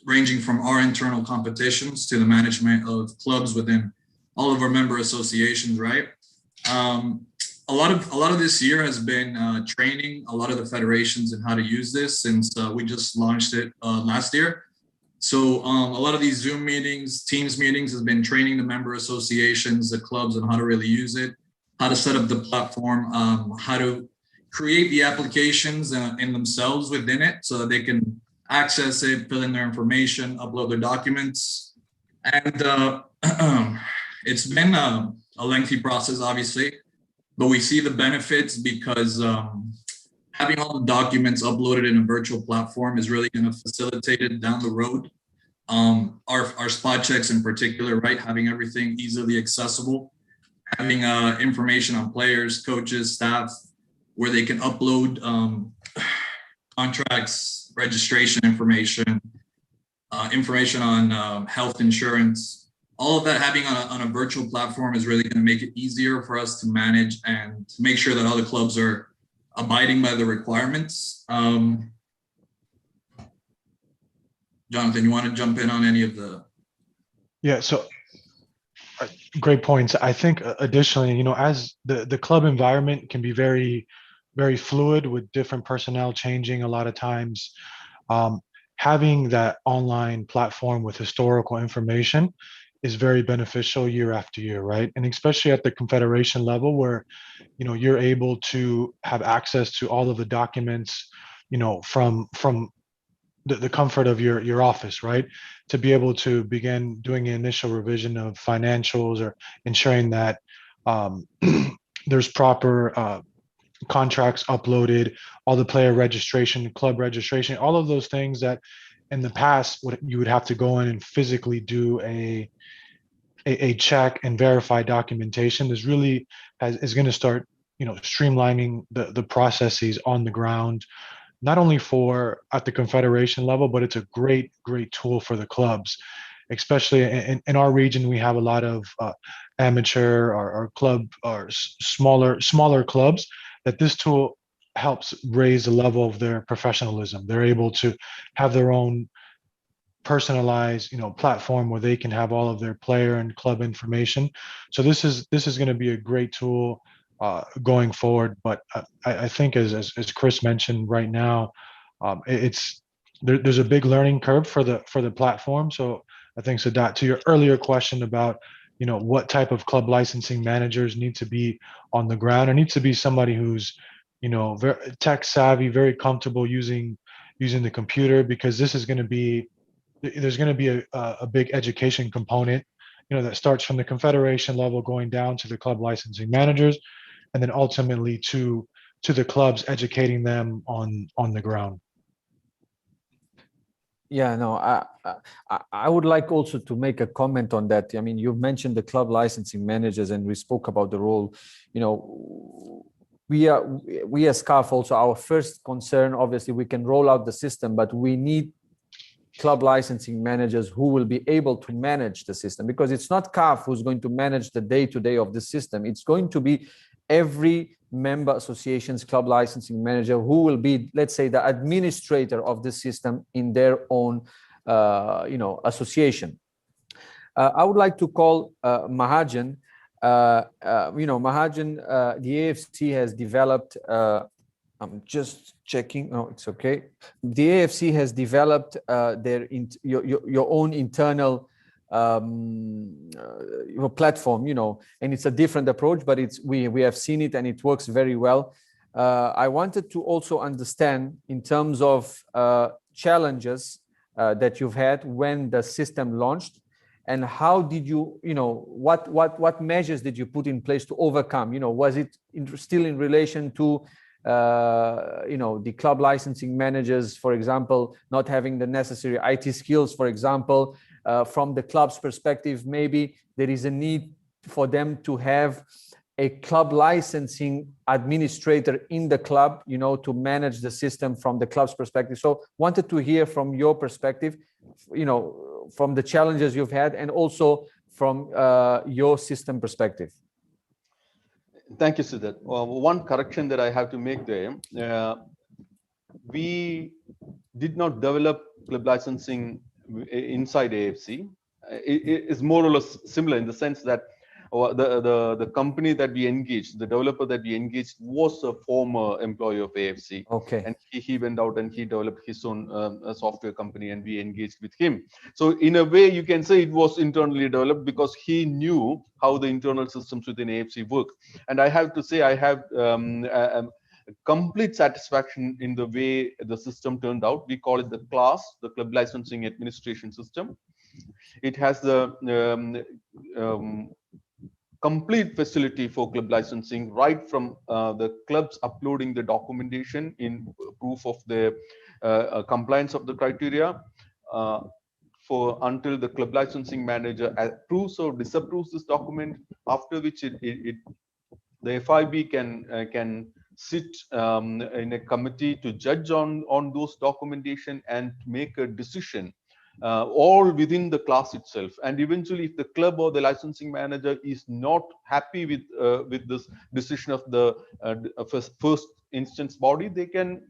ranging from our internal competitions to the management of clubs within all of our member associations, right? A lot of this year has been training a lot of the federations in how to use this, since we just launched it last year. So a lot of these Zoom meetings, Teams meetings has been training the member associations, the clubs, on how to really use it, how to set up the platform, how to create the applications in themselves within it so that they can access it, fill in their information, upload their documents. And it's been a lengthy process, obviously. But we see the benefits, because having all the documents uploaded in a virtual platform is really going to facilitate it down the road. Our spot checks in particular, right? Having everything easily accessible, having information on players, coaches, staff, where they can upload contracts, registration information, information on health insurance. All of that having on a virtual platform is really going to make it easier for us to manage and to make sure that all the clubs are abiding by the requirements. Jonathan, you want to jump in on any of the? Yeah, so great points. I think additionally, as the club environment can be very, very fluid with different personnel changing a lot of times, having that online platform with historical information is very beneficial year after year, right? And especially at the confederation level where, you're able to have access to all of the documents, from the comfort of your office, right? To be able to begin doing an initial revision of financials or ensuring that there's proper contracts uploaded, all the player registration, club registration, all of those things that in the past you would have to go in and physically do a check and verify documentation. Is really is going to start, streamlining the processes on the ground, not only for at the confederation level, but it's a great tool for the clubs, especially in our region. We have a lot of amateur or club or smaller clubs that this tool helps raise the level of their professionalism. They're able to have their own personalized, platform where they can have all of their player and club information. So this is going to be a great tool going forward. But I think as Chris mentioned right now, there's a big learning curve for the platform. So I think, Sadat, to your earlier question about, what type of club licensing managers need to be on the ground, it needs to be somebody who's, very tech savvy, very comfortable using the computer, because there's going to be a big education component, that starts from the confederation level going down to the club licensing managers, and then ultimately to the clubs, educating them on the ground. Yeah, no, I would like also to make a comment on that. I mean, you've mentioned the club licensing managers, and we spoke about the role. We as CAF also, our first concern, obviously, we can roll out the system, but we need club licensing managers who will be able to manage the system, because it's not CAF who's going to manage the day-to-day of the system. It's going to be every member association's club licensing manager who will be, let's say, the administrator of the system in their own, association. I would like to call Mahajan. Mahajan, the AFC has developed. I'm just checking. No, it's okay. The AFC has developed your own internal platform, and it's a different approach, but we have seen it and it works very well. I wanted to also understand in terms of challenges that you've had when the system launched, and how did you, what measures did you put in place to overcome? Was it still in relation to the club licensing managers, for example, not having the necessary IT skills, for example? From the club's perspective, maybe there is a need for them to have a club licensing administrator in the club, to manage the system from the club's perspective. So wanted to hear from your perspective, from the challenges you've had, and also from your system perspective. Thank you, Siddharth. One correction that I have to make there. We did not develop club licensing inside AFC. It is more or less similar in the sense that the company that we engaged, the developer that we engaged, was a former employee of AFC. Okay. And he went out and he developed his own software company, and we engaged with him. So in a way, you can say it was internally developed because he knew how the internal systems within AFC work. And I have to say, I have complete satisfaction in the way the system turned out. We call it the CLAS, the Club Licensing Administration System. It has the complete facility for club licensing, right from the clubs uploading the documentation in proof of their compliance of the criteria, until the club licensing manager approves or disapproves this document, after which the FIB can sit in a committee to judge on those documentation and make a decision, all within the class itself. And eventually, if the club or the licensing manager is not happy with this decision of the first instance body, they can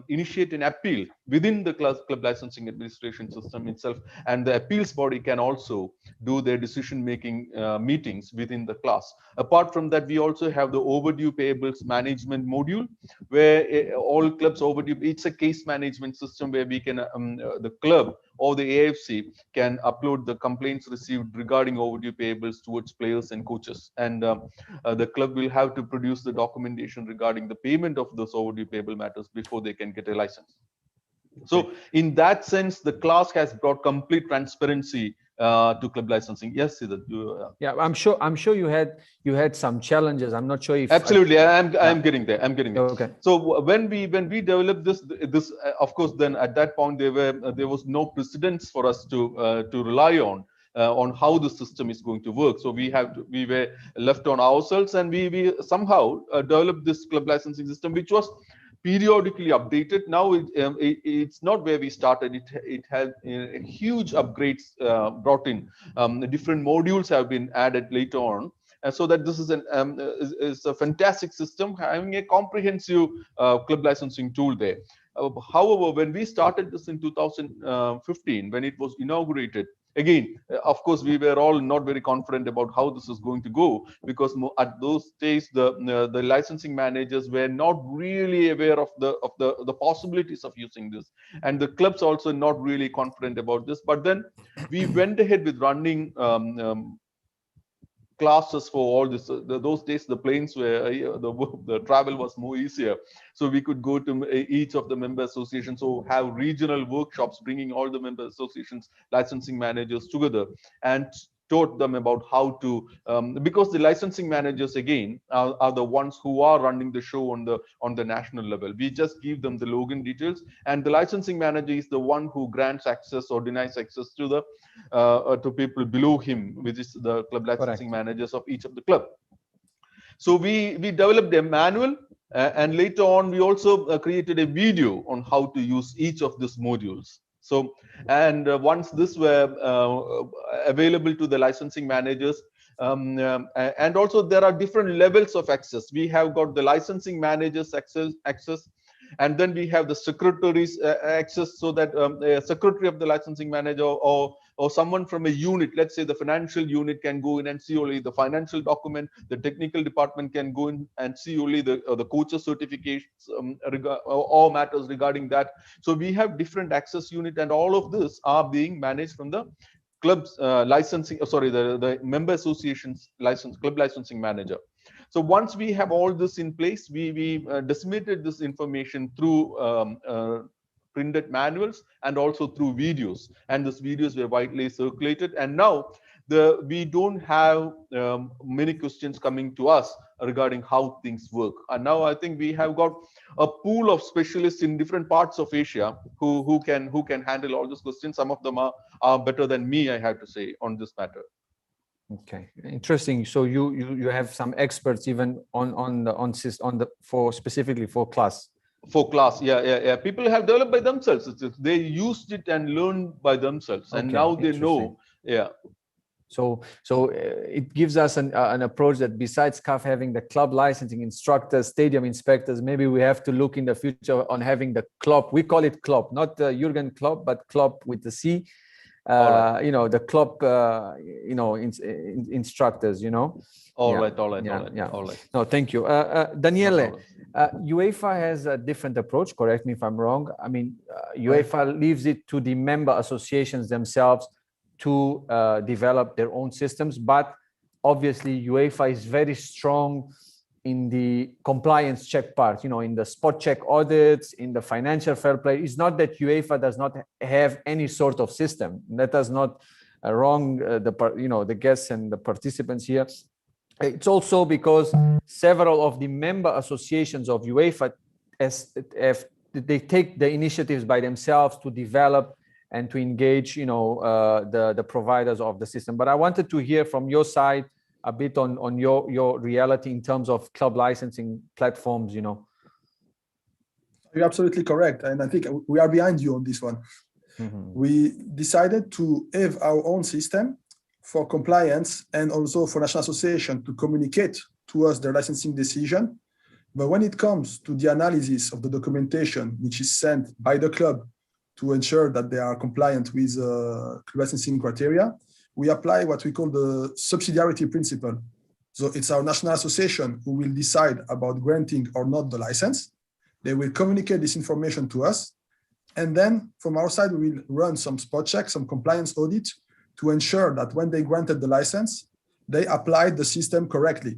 initiate an appeal within the club licensing administration system itself, and the appeals body can also do their decision making meetings within the class. Apart from that, we also have the overdue payables management module, where all clubs overdue, it's a case management system where we can the club or the AFC can upload the complaints received regarding overdue payables towards players and coaches, and the club will have to produce the documentation regarding the payment of those overdue payable matters before they can get a license. So in that sense, the class has brought complete transparency to club licensing. Yes, Siddharth. Yeah, I'm sure you had some challenges. I'm not sure if absolutely. I'm getting there. Okay. So when we developed this of course, then at that point there was no precedence for us to rely on how the system is going to work. So we were left on ourselves, and we somehow developed this club licensing system, which was periodically updated. Now it's not where we started. It has huge upgrades brought in. Different modules have been added later on, so that this is a fantastic system, having a comprehensive club licensing tool there. However, when we started this in 2015, when it was inaugurated, again, of course, we were all not very confident about how this is going to go, because at those days the licensing managers were not really aware of the possibilities of using this, and the clubs also not really confident about this. But then we went ahead with running classes for all this. Those days the planes were the travel was more easier, so we could go to each of the member associations, so have regional workshops bringing all the member associations licensing managers together and taught them about how to because the licensing managers again are the ones who are running the show on the national level. We just give them the login details, and the licensing manager is the one who grants access or denies access to the to people below him, which is the club licensing managers of each of the club. So we developed a manual, and later on we also created a video on how to use each of these modules. So, and once this were available to the licensing managers, and also there are different levels of access. We have got the licensing managers access, and then we have the secretaries access, so that a secretary of the licensing manager or someone from a unit, let's say the financial unit, can go in and see only the financial document. The technical department can go in and see only the coaches certificates or matters regarding that. So we have different access unit, and all of this are being managed from the club's licensing, the member association's club licensing manager. So once we have all this in place, we disseminated this information through printed manuals and also through videos, and these videos were widely circulated. And now we don't have many questions coming to us regarding how things work. And now I think we have got a pool of specialists in different parts of Asia who can handle all these questions. Some of them are better than me, I have to say, on this matter. Okay, interesting. So you have some experts even specifically for class. For class, yeah. People have developed by themselves. They used it and learned by themselves, and now they know. Yeah. So it gives us an approach that besides CAF having the club licensing instructors, stadium inspectors, maybe we have to look in the future on having the club. We call it club, not the Jurgen Klopp, but club with the C. The club, instructors, All right. No, thank you. Daniele, UEFA has a different approach, correct me if I'm wrong. I mean, UEFA leaves it to the member associations themselves to develop their own systems, but obviously UEFA is very strong in the compliance check part, in the spot check audits, in the financial fair play. It's not that UEFA does not have any sort of system. Let us not wrong the guests and the participants here. It's also because several of the member associations of UEFA, they take the initiatives by themselves to develop and to engage, the providers of the system. But I wanted to hear from your side a bit on your reality in terms of club licensing platforms. You're absolutely correct, and I think we are behind you on this one. Mm-hmm. We decided to have our own system for compliance and also for national association to communicate to us their licensing decision. But when it comes to the analysis of the documentation, which is sent by the club to ensure that they are compliant with licensing criteria, we apply what we call the subsidiarity principle. So it's our national association who will decide about granting or not the license. They will communicate this information to us. And then from our side, we will run some spot checks, some compliance audit to ensure that when they granted the license, they applied the system correctly.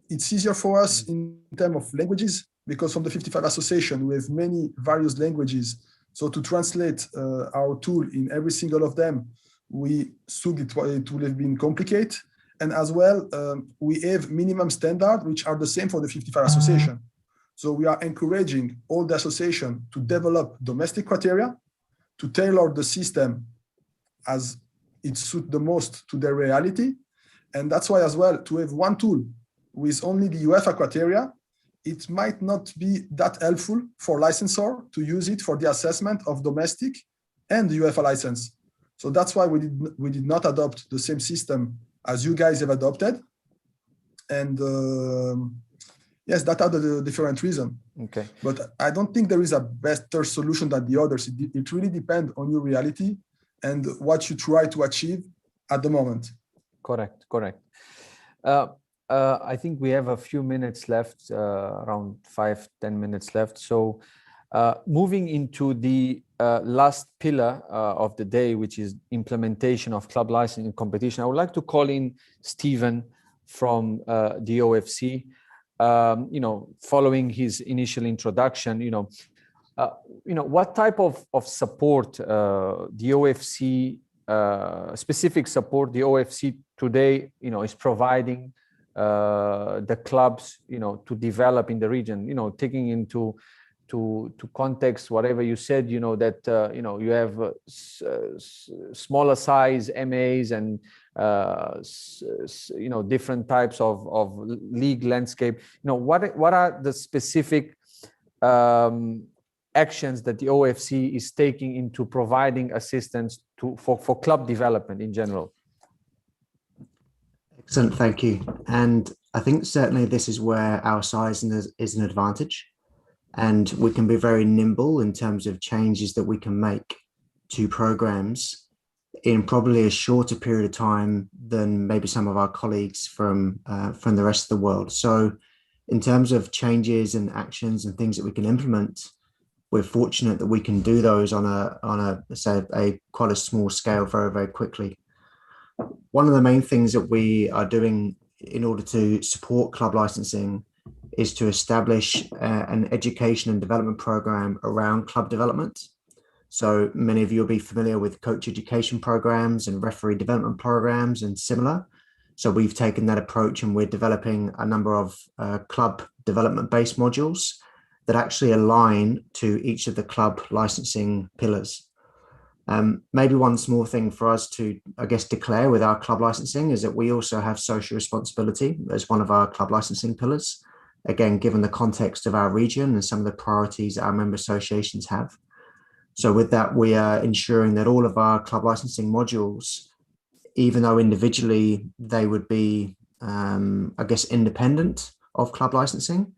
It's easier for us in terms of languages because from the 55 association, we have many various languages. So to translate our tool in every single of them, we thought it would have been complicated. And as well, we have minimum standards, which are the same for the 55 association. So we are encouraging all the association to develop domestic criteria, to tailor the system as it suits the most to their reality. And that's why as well, to have one tool with only the UEFA criteria, it might not be that helpful for licensor to use it for the assessment of domestic and the UEFA license. So that's why we did not adopt the same system as you guys have adopted. And yes, that are the different reasons. Okay. But I don't think there is a better solution than the others. It really depends on your reality and what you try to achieve at the moment. Correct. I think we have a few minutes left, around 5-10 minutes left. So moving into the last pillar of the day, which is implementation of club licensing competition, I would like to call in Stephen from the OFC. Following his initial introduction, what type of support the OFC, specific support the OFC today, is providing the clubs, to develop in the region, taking into context whatever you said, that you have smaller size MAs and different types of league landscape. What are the specific actions that the OFC is taking into providing assistance for club development in general? Excellent, thank you. And I think certainly this is where our size is an advantage, and we can be very nimble in terms of changes that we can make to programs in probably a shorter period of time than maybe some of our colleagues from the rest of the world. So in terms of changes and actions and things that we can implement, we're fortunate that we can do those on a say a quite a small scale very, very quickly. One of the main things that we are doing in order to support club licensing is to establish an education and development program around club development. So many of you will be familiar with coach education programs and referee development programs and similar. So we've taken that approach and we're developing a number of club development-based modules that actually align to each of the club licensing pillars. Maybe one small thing for us to, I guess, declare with our club licensing is that we also have social responsibility as one of our club licensing pillars. Again, given the context of our region and some of the priorities our member associations have. So with that, we are ensuring that all of our club licensing modules, even though individually they would be, I guess, independent of club licensing,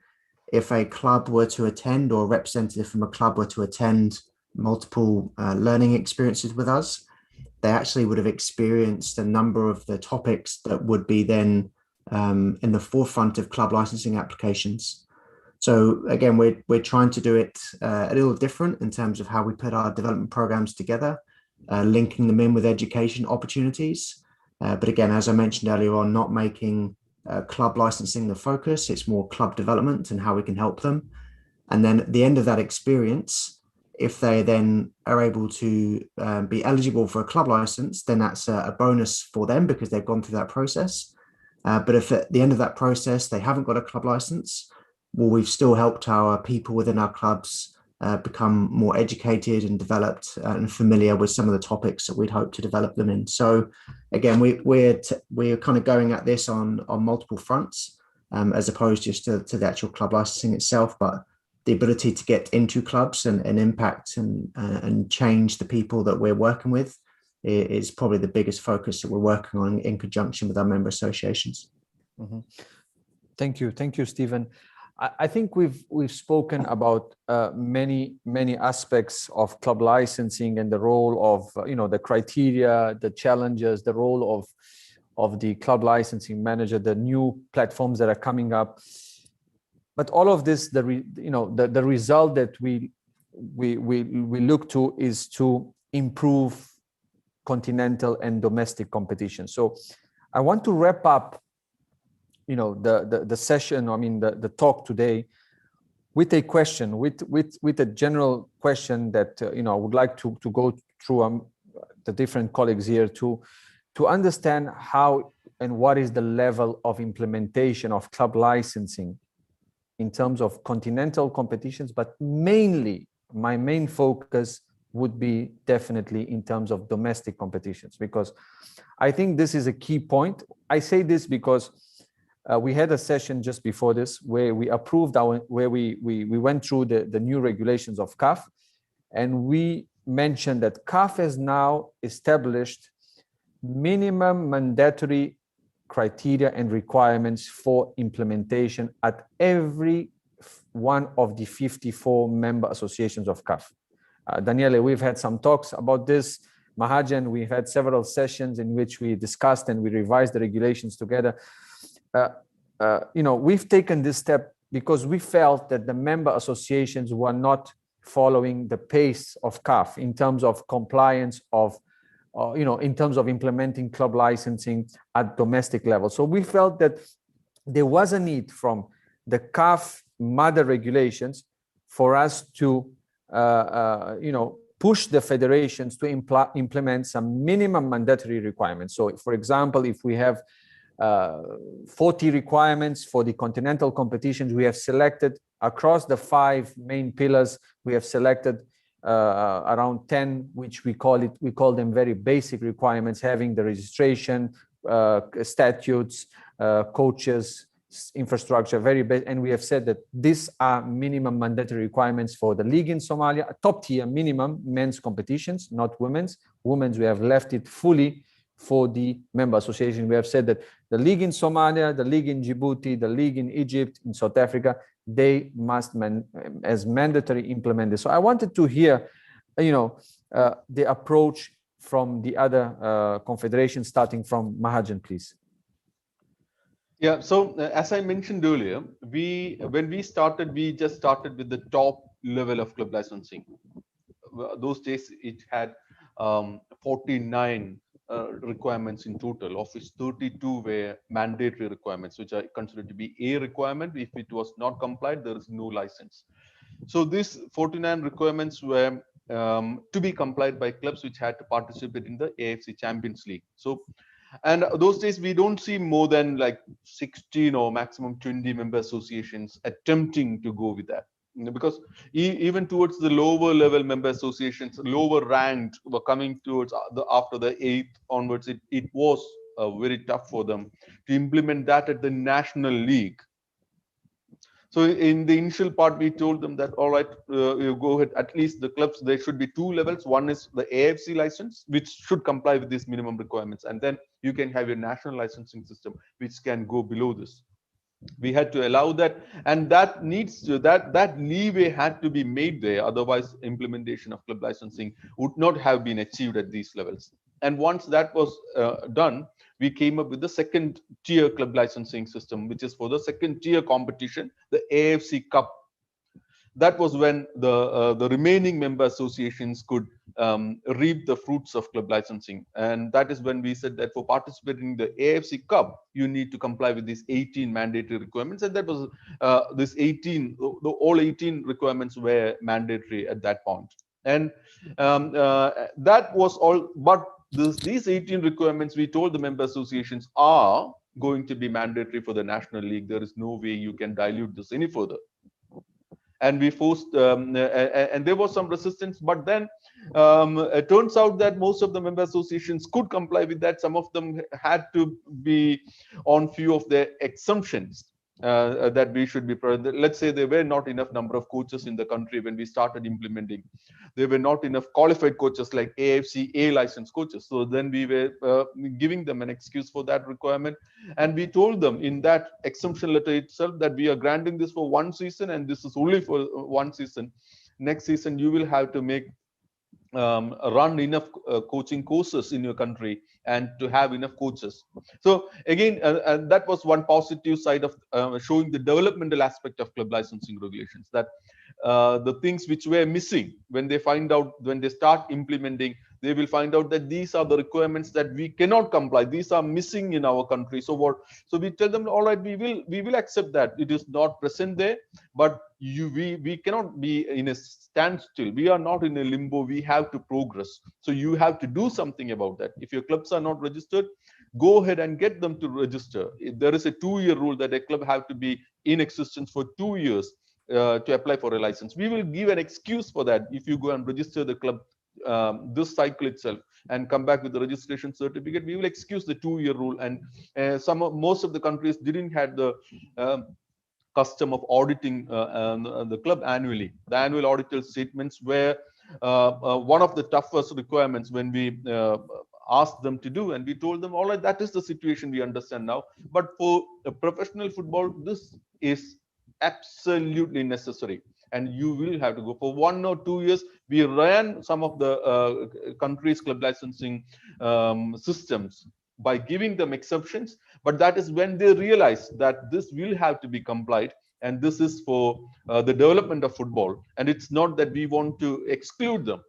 if a club were to attend or a representative from a club were to attend multiple learning experiences with us, they actually would have experienced a number of the topics that would be then in the forefront of club licensing applications. So again, we're trying to do it a little different in terms of how we put our development programs together, linking them in with education opportunities. But again, as I mentioned earlier on, not making club licensing the focus, it's more club development and how we can help them. And then at the end of that experience, if they then are able to be eligible for a club license, then that's a bonus for them because they've gone through that process. But if at the end of that process they haven't got a club license, well, we've still helped our people within our clubs become more educated and developed and familiar with some of the topics that we'd hope to develop them in. So again, we're kind of going at this on multiple fronts, as opposed just to the actual club licensing itself, but the ability to get into clubs and impact and change the people that we're working with is probably the biggest focus that we're working on in conjunction with our member associations. Mm-hmm. Thank you, Stephen. I think we've spoken about many aspects of club licensing and the role of the criteria, the challenges, the role of the club licensing manager, the new platforms that are coming up. But all of this, the result that we look to is to improve continental and domestic competition. So I want to wrap up the session, the talk today, with a question, with a general question that I would like to go through the different colleagues here to understand how and what is the level of implementation of club licensing in terms of continental competitions, but mainly my main focus would be definitely in terms of domestic competitions, because I think this is a key point. I say this because we had a session just before this where we approved where we went through the new regulations of CAF, and we mentioned that CAF has now established minimum mandatory criteria and requirements for implementation at every one of the 54 member associations of CAF. Daniele, we've had some talks about this. Mahajan, we've had several sessions in which we discussed and we revised the regulations together. We've taken this step because we felt that the member associations were not following the pace of CAF in terms of compliance in terms of implementing club licensing at domestic level. So we felt that there was a need from the CAF mother regulations for us to push the federations to implement some minimum mandatory requirements. So for example, if we have 40 requirements for the continental competitions, we have selected across the 5 main pillars, we have selected around 10, which we call them very basic requirements, having the registration, statutes, coaches, infrastructure, very basic. And we have said that these are minimum mandatory requirements for the league in Somalia, a top tier minimum men's competitions, not women's. Women's, we have left it fully for the member association. We have said that the league in Somalia, the league in Djibouti, the league in Egypt, in South Africa, they must as mandatory implement this. So I wanted to hear, the approach from the other confederations, starting from Mahajan, please. Yeah, so as I mentioned earlier, when we started, we just started with the top level of club licensing. Those days it had 49 requirements in total, of which 32 were mandatory requirements, which are considered to be a requirement. If it was not complied, there is no license. So these 49 requirements were to be complied by clubs which had to participate in the AFC Champions League. So, and those days we don't see more than like 16 or maximum 20 member associations attempting to go with that. Because even towards the lower level member associations, lower ranked, were coming towards after the 8th onwards, it was very tough for them to implement that at the national league. So in the initial part, we told them that, all right, you go ahead, at least the clubs, there should be 2 levels. One is the AFC license, which should comply with these minimum requirements. And then you can have your national licensing system, which can go below this. We had to allow that, and that leeway had to be made there. Otherwise, implementation of club licensing would not have been achieved at these levels. And once that was done, we came up with the 2nd tier club licensing system, which is for the 2nd tier competition, the AFC Cup. That was when the remaining member associations could reap the fruits of club licensing. And that is when we said that for participating in the AFC Cup, you need to comply with these 18 mandatory requirements. And that was this 18, all 18 requirements were mandatory at that point. And that was all, but these 18 requirements, we told the member associations, are going to be mandatory for the National League. There is no way you can dilute this any further. And we forced, and there was some resistance, but then it turns out that most of the member associations could comply with that. Some of them had to be on few of their exemptions that we should be. Let's say there were not enough number of coaches in the country when we started implementing. There were not enough qualified coaches like AFC A licensed coaches. So then we were giving them an excuse for that requirement. And we told them in that exemption letter itself that we are granting this for one season and this is only for one season. Next season, you will have to make run enough coaching courses in your country and to have enough coaches. So again, that was one positive side of showing the developmental aspect of club licensing regulations, that the things which were missing, when they find out, when they start implementing, they will find out that these are the requirements that we cannot comply. These are missing in our country. So what? So we tell them, all right, we will accept that it is not present there, but we cannot be in a standstill. We are not in a limbo. We have to progress. So you have to do something about that. If your clubs are not registered, go ahead and get them to register. There is a 2-year rule that a club have to be in existence for 2 years to apply for a license. We will give an excuse for that if you go and register the club this cycle itself and come back with the registration certificate. We will excuse the 2-year rule, and most of the countries didn't have the custom of auditing the club annually. The annual auditor statements were one of the toughest requirements when we asked them to do, and we told them, all right, that is the situation, we understand now, but for professional football this is absolutely necessary, and you will have to go for 1 or 2 years. We ran some of the countries' club licensing systems by giving them exceptions, but that is when they realize that this will have to be complied, and this is for the development of football. And it's not that we want to exclude them.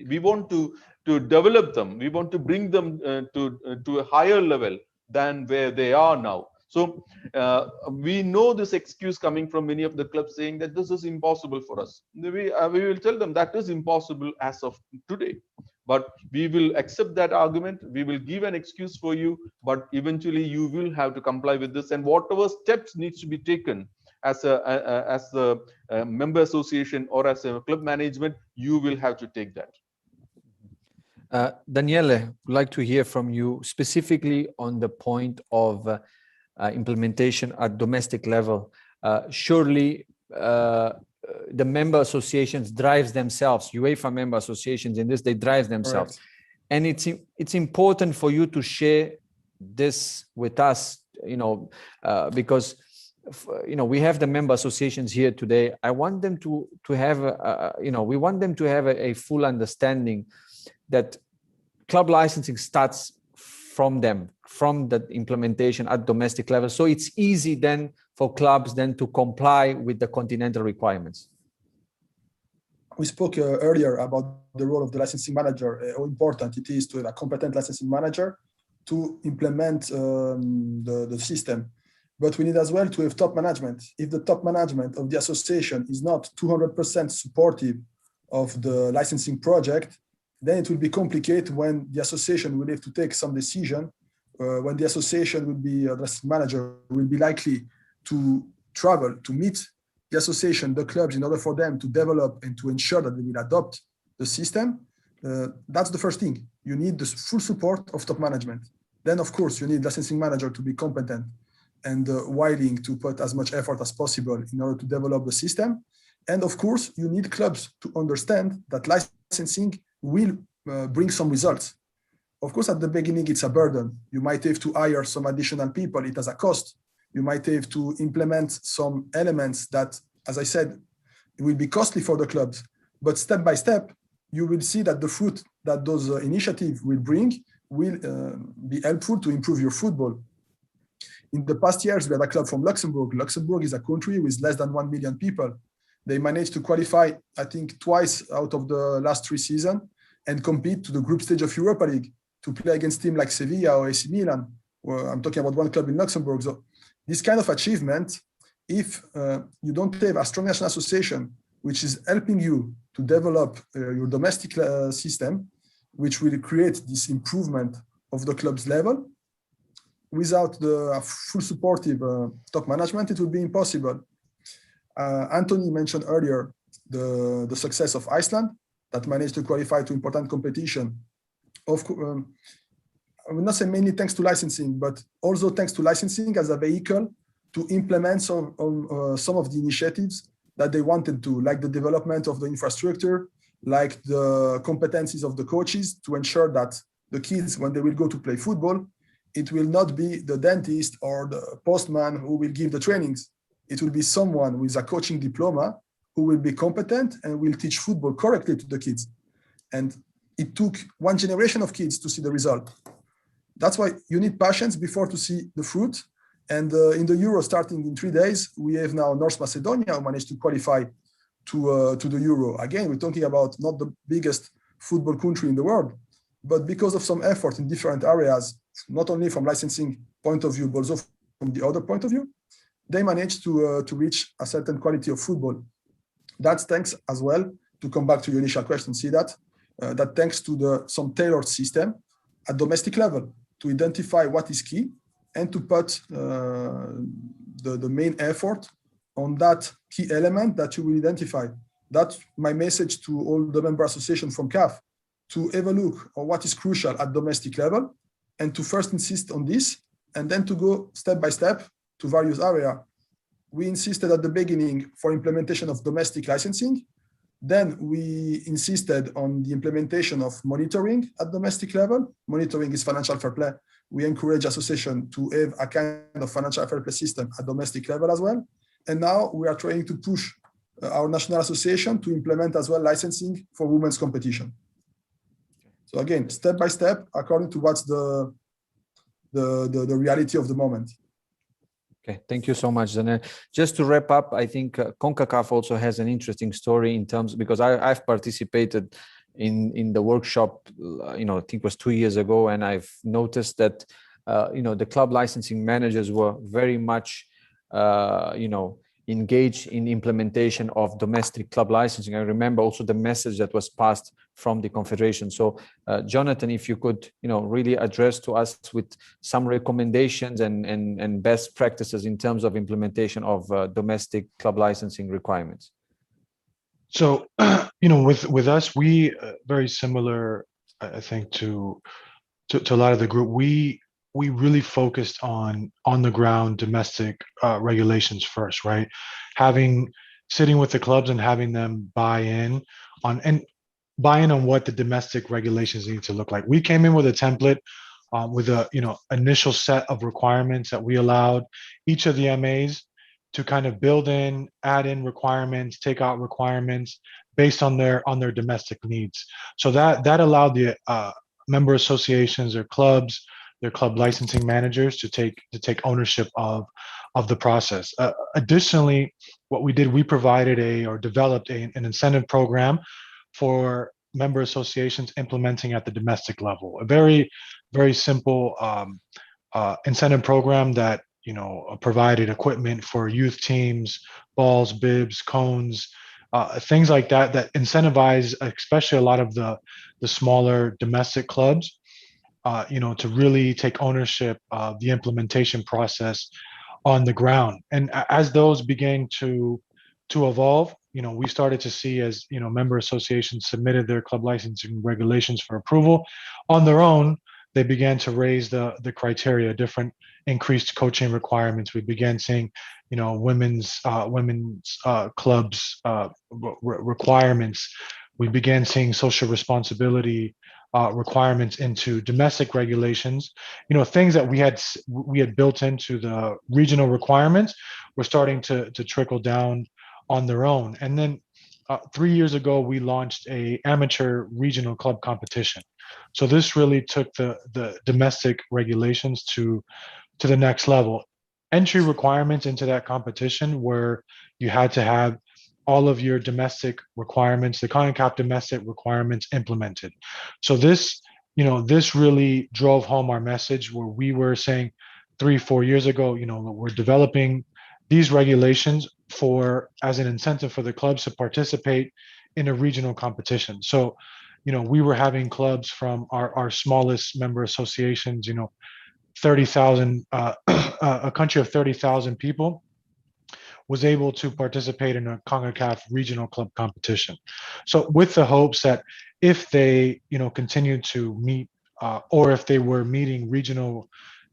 We want to develop them. We want to bring them to a higher level than where they are now. So we know this excuse coming from many of the clubs saying that this is impossible for us. We will tell them that is impossible as of today, but we will accept that argument. We will give an excuse for you, but eventually you will have to comply with this, and whatever steps needs to be taken as the member association or as a club management, you will have to take that. Daniele, would like to hear from you specifically on the point of implementation at domestic level. Surely the member associations drives themselves, UEFA member associations in this, they drive themselves. Correct. And it's important for you to share this with us, because we have the member associations here today. I want them to have we want them to have a full understanding that club licensing starts from them, from the implementation at domestic level. So it's easy then for clubs then to comply with the continental requirements. We spoke earlier about the role of the licensing manager, how important it is to have a competent licensing manager to implement the system. But we need as well to have top management. If the top management of the association is not 200% supportive of the licensing project, then it will be complicated when the association will have to take some decision, when the association will be, the licensing manager will be likely to travel to meet the association, the clubs, in order for them to develop and to ensure that they will adopt the system. That's the first thing. You need the full support of top management. Then, of course, you need licensing manager to be competent and willing to put as much effort as possible in order to develop the system. And of course, you need clubs to understand that licensing will bring some results. Of course, at the beginning, it's a burden. You might have to hire some additional people. It has a cost. You might have to implement some elements that, as I said, it will be costly for the clubs. But step by step, you will see that the fruit that those initiatives will bring will be helpful to improve your football. In the past years, we had a club from Luxembourg. Luxembourg is a country with less than 1 million people. They managed to qualify, I think, twice out of the last 3 seasons and compete to the group stage of Europa League to play against teams like Sevilla or AC Milan. Well, I'm talking about one club in Luxembourg. So this kind of achievement, if you don't have a strong national association, which is helping you to develop your domestic system, which will create this improvement of the club's level, without the full supportive top management, it would be impossible. Anthony mentioned earlier the success of Iceland that managed to qualify to important competition. I would not say mainly thanks to licensing, but also thanks to licensing as a vehicle to implement some of the initiatives that they wanted to, like the development of the infrastructure, like the competencies of the coaches to ensure that the kids, when they will go to play football, it will not be the dentist or the postman who will give the trainings. It will be someone with a coaching diploma who will be competent and will teach football correctly to the kids. And it took one generation of kids to see the result. That's why you need patience before to see the fruit. And in the Euro starting in 3 days, we have now North Macedonia who managed to qualify to the Euro. Again, we're talking about not the biggest football country in the world, but because of some effort in different areas, not only from licensing point of view, but also from the other point of view, they managed to reach a certain quality of football. That's thanks as well, to come back to your initial question, see that thanks to some tailored system at domestic level to identify what is key and to put the main effort on that key element that you will identify. That's my message to all the member associations from CAF, to have a look on what is crucial at domestic level and to first insist on this and then to go step by step to various areas. We insisted at the beginning for implementation of domestic licensing. Then we insisted on the implementation of monitoring at domestic level. Monitoring is financial fair play. We encourage association to have a kind of financial fair play system at domestic level as well. And now we are trying to push our national association to implement as well licensing for women's competition. So again, step by step, according to what's the reality of the moment. Okay, thank you so much, Daniel. Just to wrap up, I think CONCACAF also has an interesting story in terms, because I've participated in the workshop, I think it was 2 years ago, and I've noticed that, the club licensing managers were very much, engaged in implementation of domestic club licensing. I remember also the message that was passed from the Confederation. So, Jonathan, if you could, really address to us with some recommendations and best practices in terms of implementation of domestic club licensing requirements. So, with us, we very similar, I think, to a lot of the group. We really focused on the ground domestic regulations first, right? Sitting with the clubs and having them buy in on what the domestic regulations need to look like. We came in with a template with a initial set of requirements that we allowed each of the MAs to kind of build in, add in requirements, take out requirements based on their domestic needs. So that allowed the member associations or clubs, their club licensing managers to take ownership of the process. Additionally, what we did, we provided developed an incentive program for member associations implementing at the domestic level. A very, very simple incentive program that provided equipment for youth teams, balls, bibs, cones, things like that incentivize, especially a lot of the smaller domestic clubs, to really take ownership of the implementation process on the ground. And as those began to evolve, we started to see as, member associations submitted their club licensing regulations for approval on their own, they began to raise the criteria, different increased coaching requirements. We began seeing, women's clubs requirements. We began seeing social responsibility requirements into domestic regulations. Things that we had built into the regional requirements were starting to trickle down on their own. And then 3 years ago, we launched a amateur regional club competition. So this really took the domestic regulations to the next level. Entry requirements into that competition were you had to have all of your domestic requirements, the CONCACAF domestic requirements implemented. So this really drove home our message where we were saying 3-4 years ago, we're developing these regulations as an incentive for the clubs to participate in a regional competition. So, we were having clubs from our smallest member associations, 30,000, a country of 30,000 people was able to participate in a CONCACAF regional club competition. So with the hopes that if they, continue to meet, or if they were meeting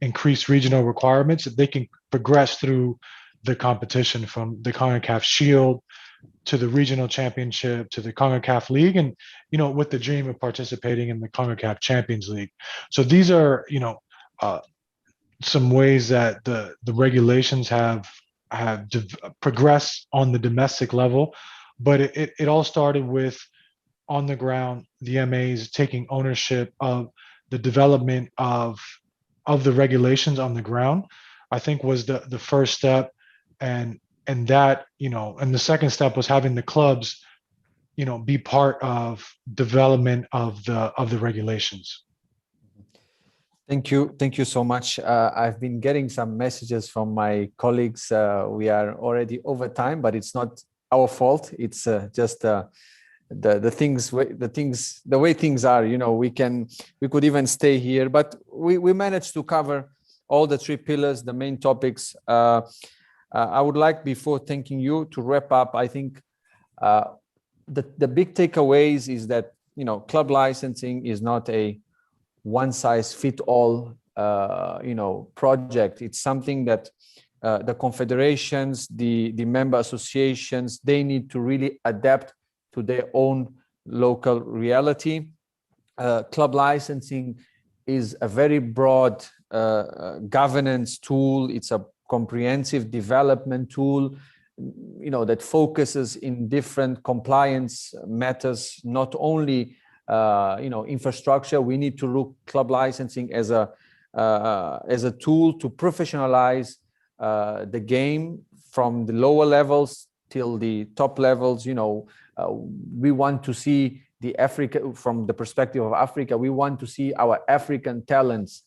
increased regional requirements, that they can progress through the competition from the CONCACAF Shield to the regional championship to the CONCACAF League, and with the dream of participating in the CONCACAF Champions League. So these are some ways that the regulations have progressed on the domestic level, but it all started with, on the ground, the MAs taking ownership of the development of the regulations on the ground. I think was the first step, and that, and the second step was having the clubs be part of development of the regulations. Thank you so much. I've been getting some messages from my colleagues. We are already over time, but it's not our fault. It's just the way things are. We could even stay here, but we managed to cover all the three pillars, the main topics. I would like, before thanking you, to wrap up. I think the big takeaways is that club licensing is not a one-size-fits-all project. It's something that the confederations, the member associations, they need to really adapt to their own local reality. Club licensing is a very broad governance tool. It's a comprehensive development tool, that focuses in different compliance matters, not only infrastructure. We need to look club licensing as a tool to professionalize the game from the lower levels till the top levels. We want to see from the perspective of Africa, we want to see our African talents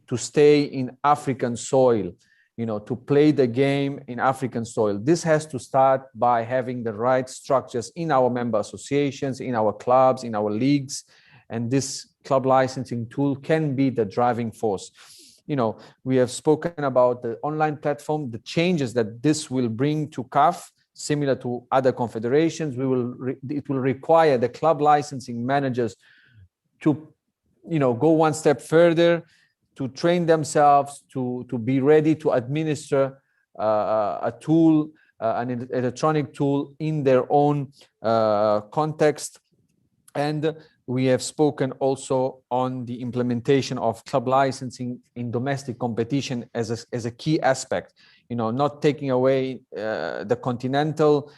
to stay in African soil, to play the game in African soil. This has to start by having the right structures in our member associations, in our clubs, in our leagues. And this club licensing tool can be the driving force. We have spoken about the online platform, the changes that this will bring to CAF, similar to other confederations. It will require the club licensing managers to, go one step further, to train themselves, to be ready to administer a tool, an electronic tool in their own context. And we have spoken also on the implementation of club licensing in domestic competition as a key aspect, not taking away the continental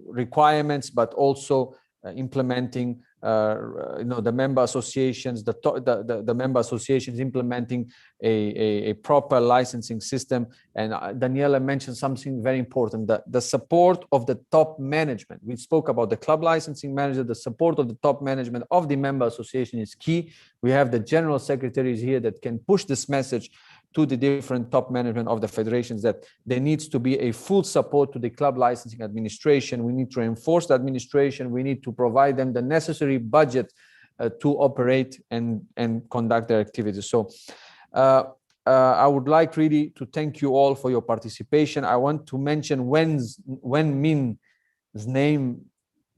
requirements, but also implementing the member associations, the member associations implementing a proper licensing system. And Daniela mentioned something very important, the support of the top management. We spoke about the club licensing manager. The support of the top management of the member association is key. We have the general secretaries here that can push this message to the different top management of the federations, that there needs to be a full support to the club licensing administration. We need to reinforce the administration. We need to provide them the necessary budget to operate and conduct their activities. So I would like really to thank you all for your participation. I want to mention Wen Min's name.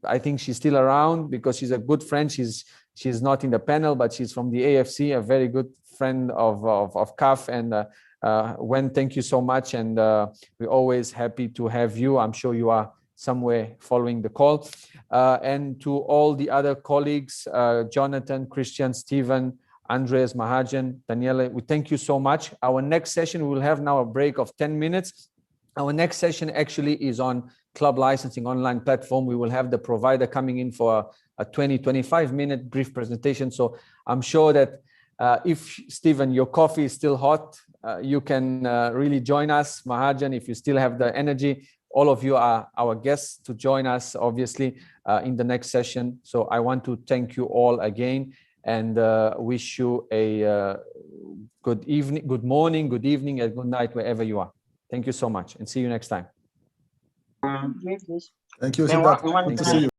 I think she's still around because she's a good friend. She's not in the panel, but she's from the AFC, a very good friend of CAF. And Wen, thank you so much. And we're always happy to have you. I'm sure you are somewhere following the call. And to all the other colleagues, Jonathan, Christian, Stephen, Andres, Mahajan, Daniela, we thank you so much. Our next session, we will have now a break of 10 minutes. Our next session actually is on club licensing online platform. We will have the provider coming in for a 20-25 minute brief presentation. So I'm sure that if, Stephen, your coffee is still hot, you can really join us. Mahajan, if you still have the energy, all of you are our guests to join us, obviously, in the next session. So I want to thank you all again and wish you a good evening, good morning, good evening, and good night, wherever you are. Thank you so much, and see you next time. Thank you, Siddharth. Good to see you.